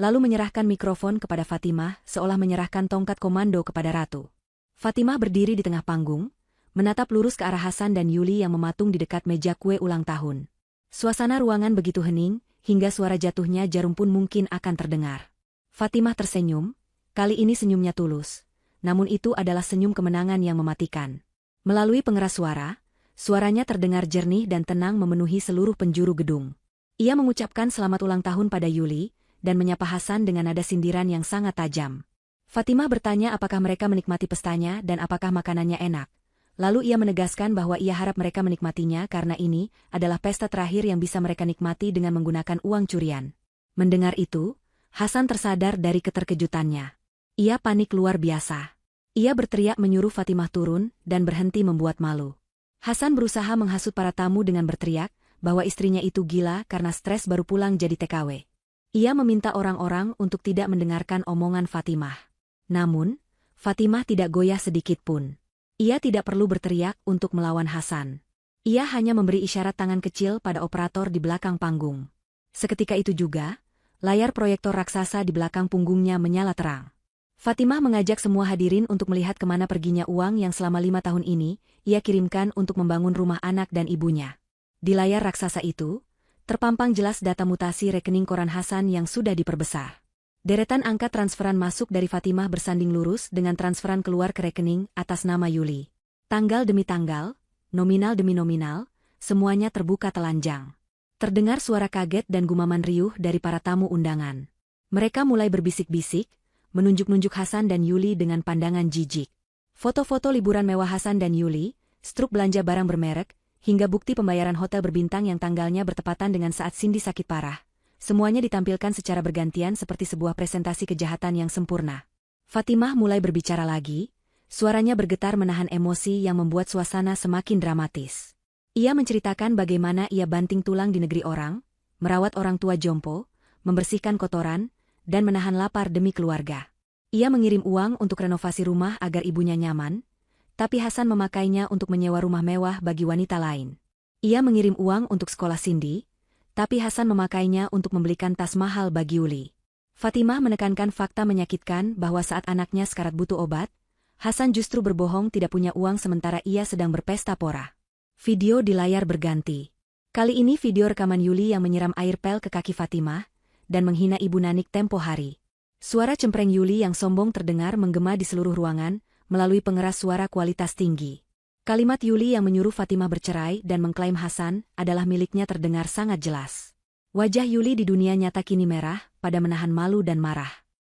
lalu menyerahkan mikrofon kepada Fatimah seolah menyerahkan tongkat komando kepada ratu. Fatimah berdiri di tengah panggung, menatap lurus ke arah Hasan dan Yuli yang mematung di dekat meja kue ulang tahun. Suasana ruangan begitu hening, hingga suara jatuhnya jarum pun mungkin akan terdengar. Fatimah tersenyum, kali ini senyumnya tulus, namun itu adalah senyum kemenangan yang mematikan. Melalui pengeras suara, suaranya terdengar jernih dan tenang memenuhi seluruh penjuru gedung. Ia mengucapkan selamat ulang tahun pada Yuli, dan menyapa Hasan dengan nada sindiran yang sangat tajam. Fatimah bertanya apakah mereka menikmati pestanya dan apakah makanannya enak. Lalu ia menegaskan bahwa ia harap mereka menikmatinya karena ini adalah pesta terakhir yang bisa mereka nikmati dengan menggunakan uang curian. Mendengar itu, Hasan tersadar dari keterkejutannya. Ia panik luar biasa. Ia berteriak menyuruh Fatimah turun dan berhenti membuat malu. Hasan berusaha menghasut para tamu dengan berteriak bahwa istrinya itu gila karena stres baru pulang jadi TKW. Ia meminta orang-orang untuk tidak mendengarkan omongan Fatimah. Namun, Fatimah tidak goyah sedikit pun. Ia tidak perlu berteriak untuk melawan Hasan. Ia hanya memberi isyarat tangan kecil pada operator di belakang panggung. Seketika itu juga, layar proyektor raksasa di belakang punggungnya menyala terang. Fatimah mengajak semua hadirin untuk melihat kemana perginya uang yang selama 5 tahun ini ia kirimkan untuk membangun rumah anak dan ibunya. Di layar raksasa itu, terpampang jelas data mutasi rekening koran Hasan yang sudah diperbesar. Deretan angka transferan masuk dari Fatimah bersanding lurus dengan transferan keluar ke rekening atas nama Yuli. Tanggal demi tanggal, nominal demi nominal, semuanya terbuka telanjang. Terdengar suara kaget dan gumaman riuh dari para tamu undangan. Mereka mulai berbisik-bisik, menunjuk-nunjuk Hasan dan Yuli dengan pandangan jijik. Foto-foto liburan mewah Hasan dan Yuli, struk belanja barang bermerek, hingga bukti pembayaran hotel berbintang yang tanggalnya bertepatan dengan saat Cindy sakit parah. Semuanya ditampilkan secara bergantian seperti sebuah presentasi kejahatan yang sempurna. Fatimah mulai berbicara lagi, suaranya bergetar menahan emosi yang membuat suasana semakin dramatis. Ia menceritakan bagaimana ia banting tulang di negeri orang, merawat orang tua jompo, membersihkan kotoran, dan menahan lapar demi keluarga. Ia mengirim uang untuk renovasi rumah agar ibunya nyaman, tapi Hasan memakainya untuk menyewa rumah mewah bagi wanita lain. Ia mengirim uang untuk sekolah Cindy, tapi Hasan memakainya untuk membelikan tas mahal bagi Yuli. Fatimah menekankan fakta menyakitkan bahwa saat anaknya sekarat butuh obat, Hasan justru berbohong tidak punya uang sementara ia sedang berpesta pora. Video di layar berganti. Kali ini video rekaman Yuli yang menyiram air pel ke kaki Fatimah dan menghina Ibu Nanik tempo hari. Suara cempreng Yuli yang sombong terdengar menggema di seluruh ruangan melalui pengeras suara kualitas tinggi. Kalimat Yuli yang menyuruh Fatimah bercerai dan mengklaim Hasan adalah miliknya terdengar sangat jelas. Wajah Yuli di dunia nyata kini merah pada menahan malu dan marah.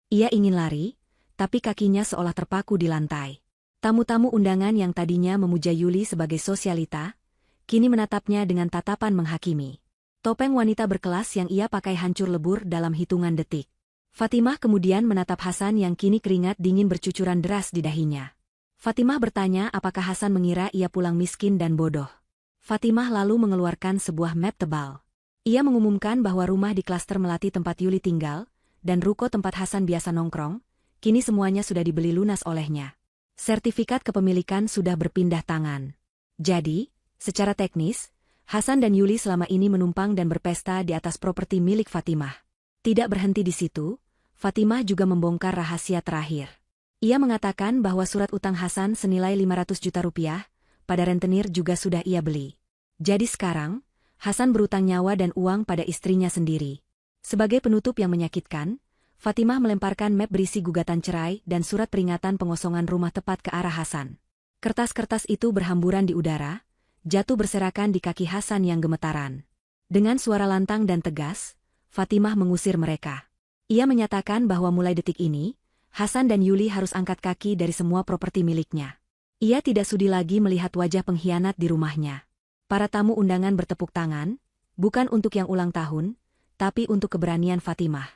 Ia ingin lari, tapi kakinya seolah terpaku di lantai. Tamu-tamu undangan yang tadinya memuja Yuli sebagai sosialita, kini menatapnya dengan tatapan menghakimi. Topeng wanita berkelas yang ia pakai hancur lebur dalam hitungan detik. Fatimah kemudian menatap Hasan yang kini keringat dingin bercucuran deras di dahinya. Fatimah bertanya apakah Hasan mengira ia pulang miskin dan bodoh. Fatimah lalu mengeluarkan sebuah map tebal. Ia mengumumkan bahwa rumah di klaster Melati tempat Yuli tinggal, dan ruko tempat Hasan biasa nongkrong, kini semuanya sudah dibeli lunas olehnya. Sertifikat kepemilikan sudah berpindah tangan. Jadi, secara teknis, Hasan dan Yuli selama ini menumpang dan berpesta di atas properti milik Fatimah. Tidak berhenti di situ, Fatimah juga membongkar rahasia terakhir. Ia mengatakan bahwa surat utang Hasan senilai 500 juta rupiah, pada rentenir juga sudah ia beli. Jadi sekarang, Hasan berutang nyawa dan uang pada istrinya sendiri. Sebagai penutup yang menyakitkan, Fatimah melemparkan map berisi gugatan cerai dan surat peringatan pengosongan rumah tepat ke arah Hasan. Kertas-kertas itu berhamburan di udara, jatuh berserakan di kaki Hasan yang gemetaran. Dengan suara lantang dan tegas, Fatimah mengusir mereka. Ia menyatakan bahwa mulai detik ini, Hasan dan Yuli harus angkat kaki dari semua properti miliknya. Ia tidak sudi lagi melihat wajah pengkhianat di rumahnya. Para tamu undangan bertepuk tangan, bukan untuk yang ulang tahun, tapi untuk keberanian Fatimah.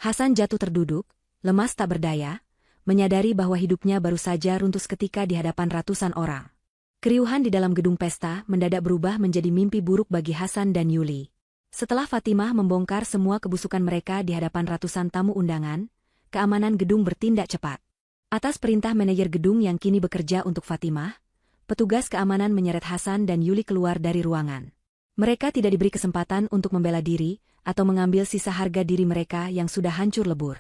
Hasan jatuh terduduk, lemas tak berdaya, menyadari bahwa hidupnya baru saja runtuh seketika di hadapan ratusan orang. Keriuhan di dalam gedung pesta mendadak berubah menjadi mimpi buruk bagi Hasan dan Yuli. Setelah Fatimah membongkar semua kebusukan mereka di hadapan ratusan tamu undangan, keamanan gedung bertindak cepat. Atas perintah manajer gedung yang kini bekerja untuk Fatimah, petugas keamanan menyeret Hasan dan Yuli keluar dari ruangan. Mereka tidak diberi kesempatan untuk membela diri atau mengambil sisa harga diri mereka yang sudah hancur lebur.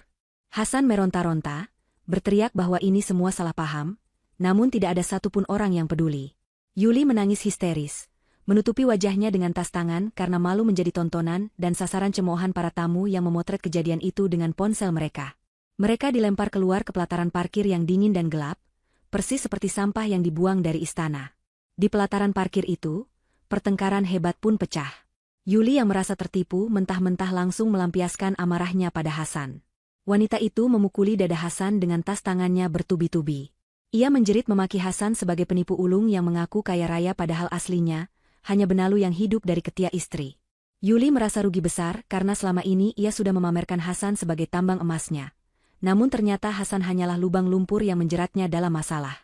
Hasan meronta-ronta, berteriak bahwa ini semua salah paham, namun tidak ada satupun orang yang peduli. Yuli menangis histeris, menutupi wajahnya dengan tas tangan karena malu menjadi tontonan dan sasaran cemoohan para tamu yang memotret kejadian itu dengan ponsel mereka. Mereka dilempar keluar ke pelataran parkir yang dingin dan gelap, persis seperti sampah yang dibuang dari istana. Di pelataran parkir itu, pertengkaran hebat pun pecah. Yuli yang merasa tertipu mentah-mentah langsung melampiaskan amarahnya pada Hasan. Wanita itu memukuli dada Hasan dengan tas tangannya bertubi-tubi. Ia menjerit memaki Hasan sebagai penipu ulung yang mengaku kaya raya padahal aslinya hanya benalu yang hidup dari ketiak istri. Yuli merasa rugi besar karena selama ini ia sudah memamerkan Hasan sebagai tambang emasnya. Namun ternyata Hasan hanyalah lubang lumpur yang menjeratnya dalam masalah.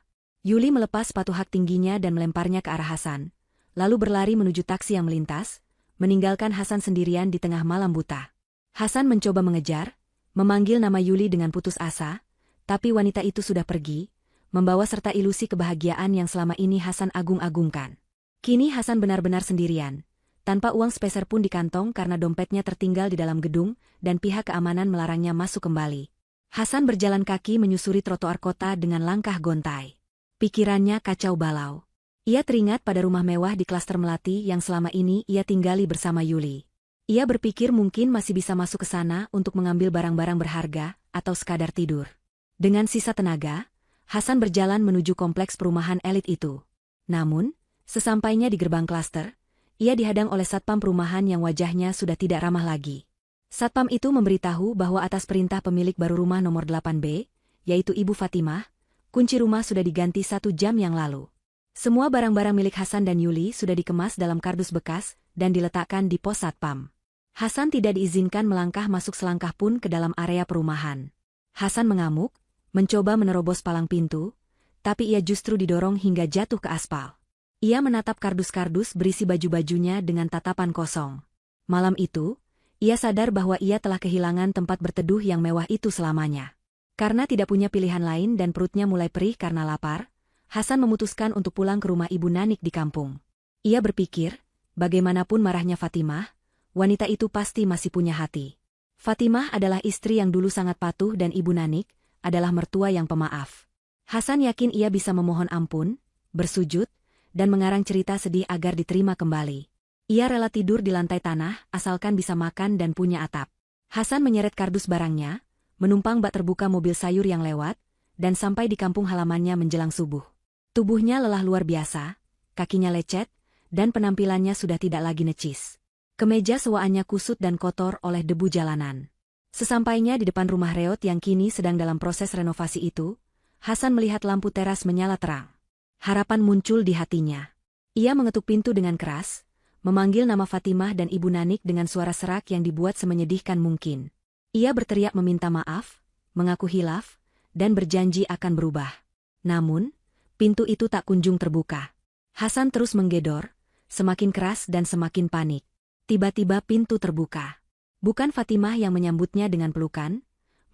Yuli melepas sepatu hak tingginya dan melemparnya ke arah Hasan, lalu berlari menuju taksi yang melintas, meninggalkan Hasan sendirian di tengah malam buta. Hasan mencoba mengejar, memanggil nama Yuli dengan putus asa, tapi wanita itu sudah pergi, membawa serta ilusi kebahagiaan yang selama ini Hasan agung-agungkan. Kini Hasan benar-benar sendirian, tanpa uang sepeser pun di kantong karena dompetnya tertinggal di dalam gedung dan pihak keamanan melarangnya masuk kembali. Hasan berjalan kaki menyusuri trotoar kota dengan langkah gontai. Pikirannya kacau balau. Ia teringat pada rumah mewah di klaster Melati yang selama ini ia tinggali bersama Yuli. Ia berpikir mungkin masih bisa masuk ke sana untuk mengambil barang-barang berharga atau sekadar tidur. Dengan sisa tenaga, Hasan berjalan menuju kompleks perumahan elit itu. Namun, sesampainya di gerbang klaster, ia dihadang oleh satpam perumahan yang wajahnya sudah tidak ramah lagi. Satpam itu memberitahu bahwa atas perintah pemilik baru rumah nomor 8B, yaitu Ibu Fatimah, kunci rumah sudah diganti 1 jam yang lalu. Semua barang-barang milik Hasan dan Yuli sudah dikemas dalam kardus bekas dan diletakkan di pos satpam. Hasan tidak diizinkan melangkah masuk selangkah pun ke dalam area perumahan. Hasan mengamuk, mencoba menerobos palang pintu, tapi ia justru didorong hingga jatuh ke aspal. Ia menatap kardus-kardus berisi baju-bajunya dengan tatapan kosong. Malam itu, ia sadar bahwa ia telah kehilangan tempat berteduh yang mewah itu selamanya. Karena tidak punya pilihan lain dan perutnya mulai perih karena lapar, Hasan memutuskan untuk pulang ke rumah Ibu Nanik di kampung. Ia berpikir, bagaimanapun marahnya Fatimah, wanita itu pasti masih punya hati. Fatimah adalah istri yang dulu sangat patuh dan Ibu Nanik adalah mertua yang pemaaf. Hasan yakin ia bisa memohon ampun, bersujud, dan mengarang cerita sedih agar diterima kembali. Ia rela tidur di lantai tanah asalkan bisa makan dan punya atap. Hasan menyeret kardus barangnya, menumpang bak terbuka mobil sayur yang lewat, dan sampai di kampung halamannya menjelang subuh. Tubuhnya lelah luar biasa, kakinya lecet, dan penampilannya sudah tidak lagi necis. Kemeja sewaannya kusut dan kotor oleh debu jalanan. Sesampainya di depan rumah reot yang kini sedang dalam proses renovasi itu, Hasan melihat lampu teras menyala terang. Harapan muncul di hatinya. Ia mengetuk pintu dengan keras, memanggil nama Fatimah dan Ibu Nanik dengan suara serak yang dibuat semenyedihkan mungkin. Ia berteriak meminta maaf, mengaku hilaf, dan berjanji akan berubah. Namun, pintu itu tak kunjung terbuka. Hasan terus menggedor, semakin keras dan semakin panik. Tiba-tiba pintu terbuka. Bukan Fatimah yang menyambutnya dengan pelukan,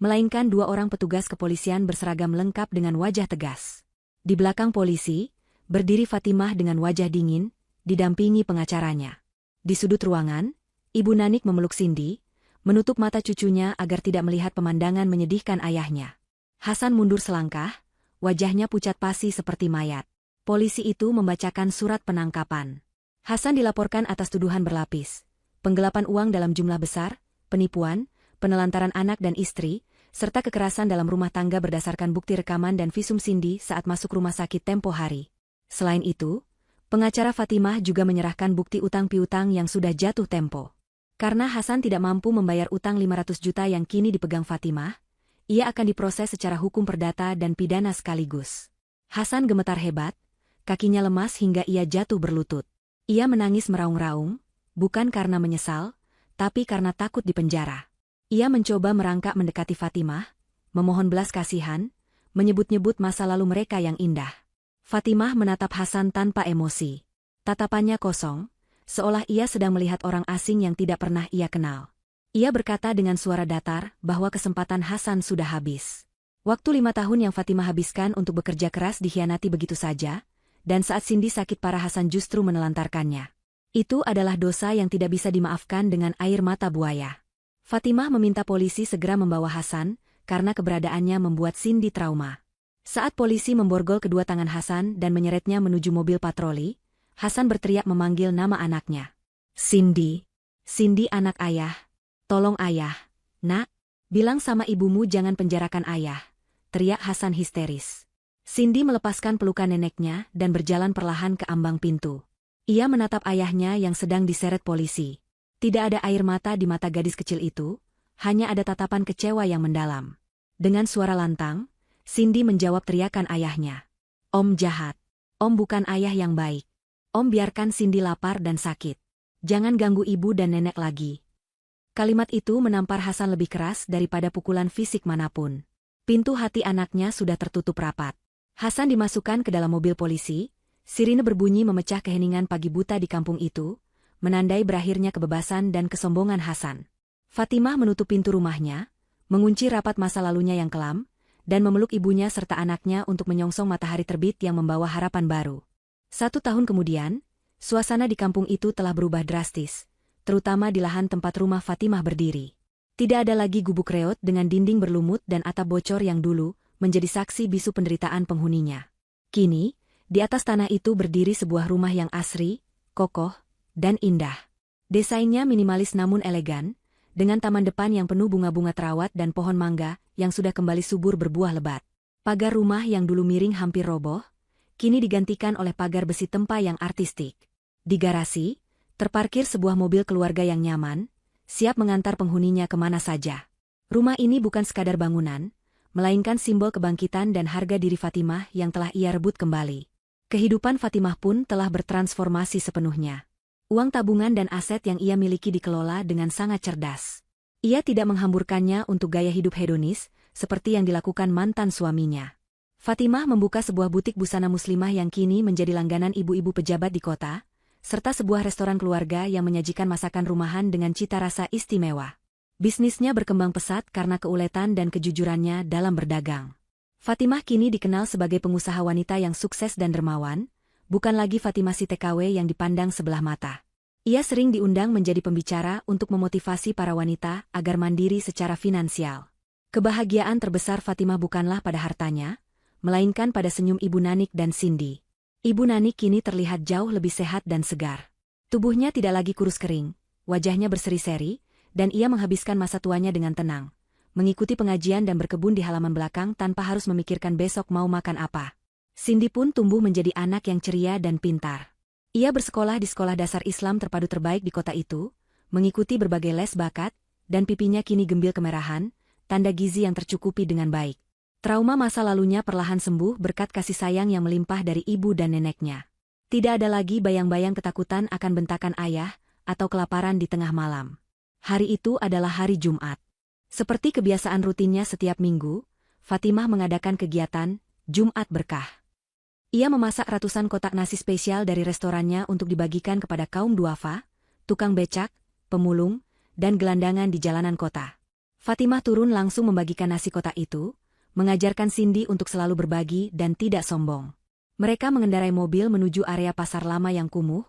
melainkan 2 orang petugas kepolisian berseragam lengkap dengan wajah tegas. Di belakang polisi, berdiri Fatimah dengan wajah dingin, didampingi pengacaranya. Di sudut ruangan, Ibu Nanik memeluk Cindy, menutup mata cucunya agar tidak melihat pemandangan menyedihkan ayahnya. Hasan mundur selangkah, wajahnya pucat pasi seperti mayat. Polisi itu membacakan surat penangkapan. Hasan dilaporkan atas tuduhan berlapis, penggelapan uang dalam jumlah besar, penipuan, penelantaran anak dan istri, serta kekerasan dalam rumah tangga berdasarkan bukti rekaman dan visum Cindy saat masuk rumah sakit tempo hari. Selain itu, pengacara Fatimah juga menyerahkan bukti utang piutang yang sudah jatuh tempo. Karena Hasan tidak mampu membayar utang 500 juta yang kini dipegang Fatimah, ia akan diproses secara hukum perdata dan pidana sekaligus. Hasan gemetar hebat, kakinya lemas hingga ia jatuh berlutut. Ia menangis meraung-raung, bukan karena menyesal, tapi karena takut dipenjara. Ia mencoba merangkak mendekati Fatimah, memohon belas kasihan, menyebut-nyebut masa lalu mereka yang indah. Fatimah menatap Hasan tanpa emosi. Tatapannya kosong, seolah ia sedang melihat orang asing yang tidak pernah ia kenal. Ia berkata dengan suara datar bahwa kesempatan Hasan sudah habis. Waktu 5 tahun yang Fatimah habiskan untuk bekerja keras dikhianati begitu saja, dan saat Cindy sakit parah Hasan justru menelantarkannya. Itu adalah dosa yang tidak bisa dimaafkan dengan air mata buaya. Fatimah meminta polisi segera membawa Hasan, karena keberadaannya membuat Cindy trauma. Saat polisi memborgol kedua tangan Hasan dan menyeretnya menuju mobil patroli, Hasan berteriak memanggil nama anaknya. Cindy. Cindy anak ayah. Tolong ayah. Nak, bilang sama ibumu jangan penjarakan ayah. Teriak Hasan histeris. Cindy melepaskan pelukan neneknya dan berjalan perlahan ke ambang pintu. Ia menatap ayahnya yang sedang diseret polisi. Tidak ada air mata di mata gadis kecil itu, hanya ada tatapan kecewa yang mendalam. Dengan suara lantang, Cindy menjawab teriakan ayahnya. Om jahat. Om bukan ayah yang baik. Om biarkan Cindy lapar dan sakit. Jangan ganggu ibu dan nenek lagi. Kalimat itu menampar Hasan lebih keras daripada pukulan fisik manapun. Pintu hati anaknya sudah tertutup rapat. Hasan dimasukkan ke dalam mobil polisi, sirine berbunyi memecah keheningan pagi buta di kampung itu, menandai berakhirnya kebebasan dan kesombongan Hasan. Fatimah menutup pintu rumahnya, mengunci rapat masa lalunya yang kelam, dan memeluk ibunya serta anaknya untuk menyongsong matahari terbit yang membawa harapan baru. 1 tahun kemudian, suasana di kampung itu telah berubah drastis, terutama di lahan tempat rumah Fatimah berdiri. Tidak ada lagi gubuk reot dengan dinding berlumut dan atap bocor yang dulu menjadi saksi bisu penderitaan penghuninya. Kini, di atas tanah itu berdiri sebuah rumah yang asri, kokoh, dan indah. Desainnya minimalis namun elegan, dengan taman depan yang penuh bunga-bunga terawat dan pohon mangga yang sudah kembali subur berbuah lebat. Pagar rumah yang dulu miring hampir roboh, kini digantikan oleh pagar besi tempa yang artistik. Di garasi, terparkir sebuah mobil keluarga yang nyaman, siap mengantar penghuninya kemana saja. Rumah ini bukan sekadar bangunan, melainkan simbol kebangkitan dan harga diri Fatimah yang telah ia rebut kembali. Kehidupan Fatimah pun telah bertransformasi sepenuhnya. Uang tabungan dan aset yang ia miliki dikelola dengan sangat cerdas. Ia tidak menghamburkannya untuk gaya hidup hedonis, seperti yang dilakukan mantan suaminya. Fatimah membuka sebuah butik busana muslimah yang kini menjadi langganan ibu-ibu pejabat di kota, serta sebuah restoran keluarga yang menyajikan masakan rumahan dengan cita rasa istimewa. Bisnisnya berkembang pesat karena keuletan dan kejujurannya dalam berdagang. Fatimah kini dikenal sebagai pengusaha wanita yang sukses dan dermawan, bukan lagi Fatimah si TKW yang dipandang sebelah mata. Ia sering diundang menjadi pembicara untuk memotivasi para wanita agar mandiri secara finansial. Kebahagiaan terbesar Fatimah bukanlah pada hartanya, melainkan pada senyum Ibu Nanik dan Cindy. Ibu Nanik kini terlihat jauh lebih sehat dan segar. Tubuhnya tidak lagi kurus kering, wajahnya berseri-seri, dan ia menghabiskan masa tuanya dengan tenang, mengikuti pengajian dan berkebun di halaman belakang tanpa harus memikirkan besok mau makan apa. Cindy pun tumbuh menjadi anak yang ceria dan pintar. Ia bersekolah di sekolah dasar Islam terpadu terbaik di kota itu, mengikuti berbagai les bakat, dan pipinya kini gembil kemerahan, tanda gizi yang tercukupi dengan baik. Trauma masa lalunya perlahan sembuh berkat kasih sayang yang melimpah dari ibu dan neneknya. Tidak ada lagi bayang-bayang ketakutan akan bentakan ayah, atau kelaparan di tengah malam. Hari itu adalah hari Jumat. Seperti kebiasaan rutinnya setiap minggu, Fatimah mengadakan kegiatan Jumat Berkah. Ia memasak ratusan kotak nasi spesial dari restorannya untuk dibagikan kepada kaum duafa, tukang becak, pemulung, dan gelandangan di jalanan kota. Fatimah turun langsung membagikan nasi kotak itu, mengajarkan Cindy untuk selalu berbagi dan tidak sombong. Mereka mengendarai mobil menuju area pasar lama yang kumuh,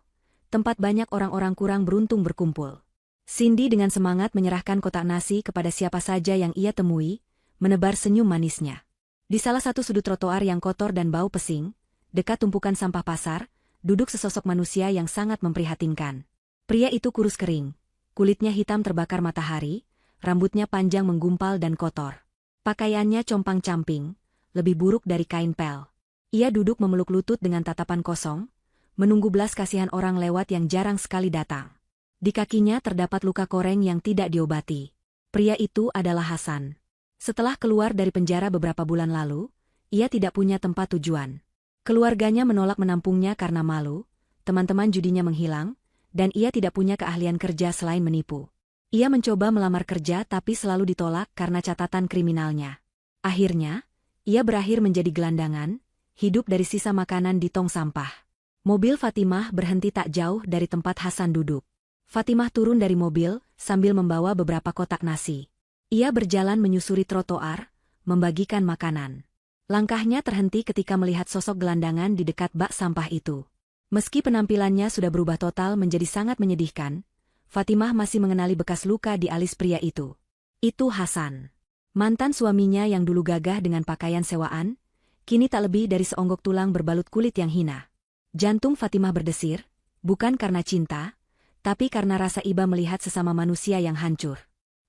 tempat banyak orang-orang kurang beruntung berkumpul. Cindy dengan semangat menyerahkan kotak nasi kepada siapa saja yang ia temui, menebar senyum manisnya. Di salah satu sudut trotoar yang kotor dan bau pesing, dekat tumpukan sampah pasar, duduk sesosok manusia yang sangat memprihatinkan. Pria itu kurus kering, kulitnya hitam terbakar matahari, rambutnya panjang menggumpal dan kotor. Pakaiannya compang-camping, lebih buruk dari kain pel. Ia duduk memeluk lutut dengan tatapan kosong, menunggu belas kasihan orang lewat yang jarang sekali datang. Di kakinya terdapat luka koreng yang tidak diobati. Pria itu adalah Hasan. Setelah keluar dari penjara beberapa bulan lalu, ia tidak punya tempat tujuan. Keluarganya menolak menampungnya karena malu, teman-teman judinya menghilang, dan ia tidak punya keahlian kerja selain menipu. Ia mencoba melamar kerja tapi selalu ditolak karena catatan kriminalnya. Akhirnya, ia berakhir menjadi gelandangan, hidup dari sisa makanan di tong sampah. Mobil Fatimah berhenti tak jauh dari tempat Hasan duduk. Fatimah turun dari mobil sambil membawa beberapa kotak nasi. Ia berjalan menyusuri trotoar, membagikan makanan. Langkahnya terhenti ketika melihat sosok gelandangan di dekat bak sampah itu. Meski penampilannya sudah berubah total menjadi sangat menyedihkan, Fatimah masih mengenali bekas luka di alis pria itu. Itu Hasan. Mantan suaminya yang dulu gagah dengan pakaian sewaan, kini tak lebih dari seonggok tulang berbalut kulit yang hina. Jantung Fatimah berdesir, bukan karena cinta, tapi karena rasa iba melihat sesama manusia yang hancur.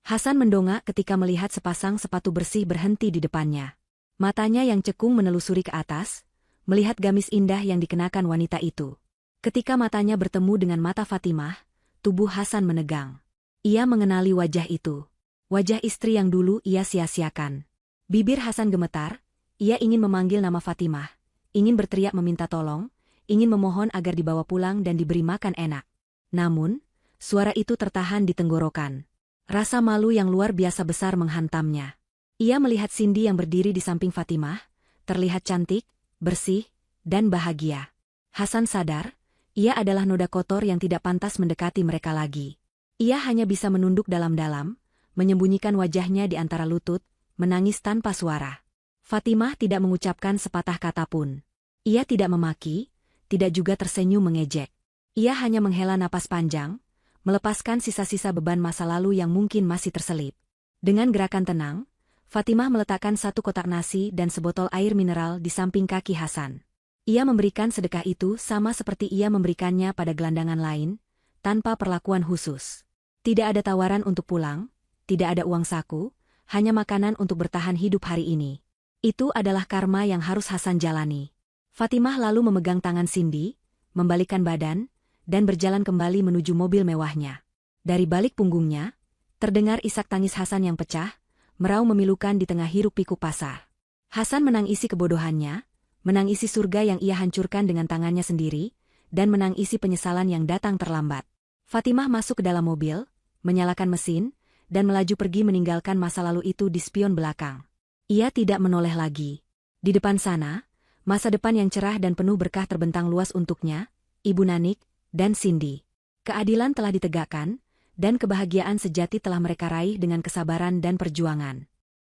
Hasan mendongak ketika melihat sepasang sepatu bersih berhenti di depannya. Matanya yang cekung menelusuri ke atas, melihat gamis indah yang dikenakan wanita itu. Ketika matanya bertemu dengan mata Fatimah, tubuh Hasan menegang. Ia mengenali wajah itu. Wajah istri yang dulu ia sia-siakan. Bibir Hasan gemetar, ia ingin memanggil nama Fatimah, ingin berteriak meminta tolong, ingin memohon agar dibawa pulang dan diberi makan enak. Namun, suara itu tertahan di tenggorokan. Rasa malu yang luar biasa besar menghantamnya. Ia melihat Cindy yang berdiri di samping Fatimah, terlihat cantik, bersih, dan bahagia. Hasan sadar, ia adalah noda kotor yang tidak pantas mendekati mereka lagi. Ia hanya bisa menunduk dalam-dalam, menyembunyikan wajahnya di antara lutut, menangis tanpa suara. Fatimah tidak mengucapkan sepatah kata pun. Ia tidak memaki, tidak juga tersenyum mengejek. Ia hanya menghela napas panjang, melepaskan sisa-sisa beban masa lalu yang mungkin masih terselip. Dengan gerakan tenang, Fatimah meletakkan satu kotak nasi dan sebotol air mineral di samping kaki Hasan. Ia memberikan sedekah itu sama seperti ia memberikannya pada gelandangan lain, tanpa perlakuan khusus. Tidak ada tawaran untuk pulang, tidak ada uang saku, hanya makanan untuk bertahan hidup hari ini. Itu adalah karma yang harus Hasan jalani. Fatimah lalu memegang tangan Cindy, membalikkan badan, dan berjalan kembali menuju mobil mewahnya. Dari balik punggungnya, terdengar isak tangis Hasan yang pecah, meraung memilukan di tengah hiruk-pikuk pasar. Hasan menangisi kebodohannya, menangisi surga yang ia hancurkan dengan tangannya sendiri, dan menangisi penyesalan yang datang terlambat. Fatimah masuk ke dalam mobil, menyalakan mesin, dan melaju pergi meninggalkan masa lalu itu di spion belakang. Ia tidak menoleh lagi. Di depan sana, masa depan yang cerah dan penuh berkah terbentang luas untuknya, Ibu Nanik, dan Cindy. Keadilan telah ditegakkan, dan kebahagiaan sejati telah mereka raih dengan kesabaran dan perjuangan.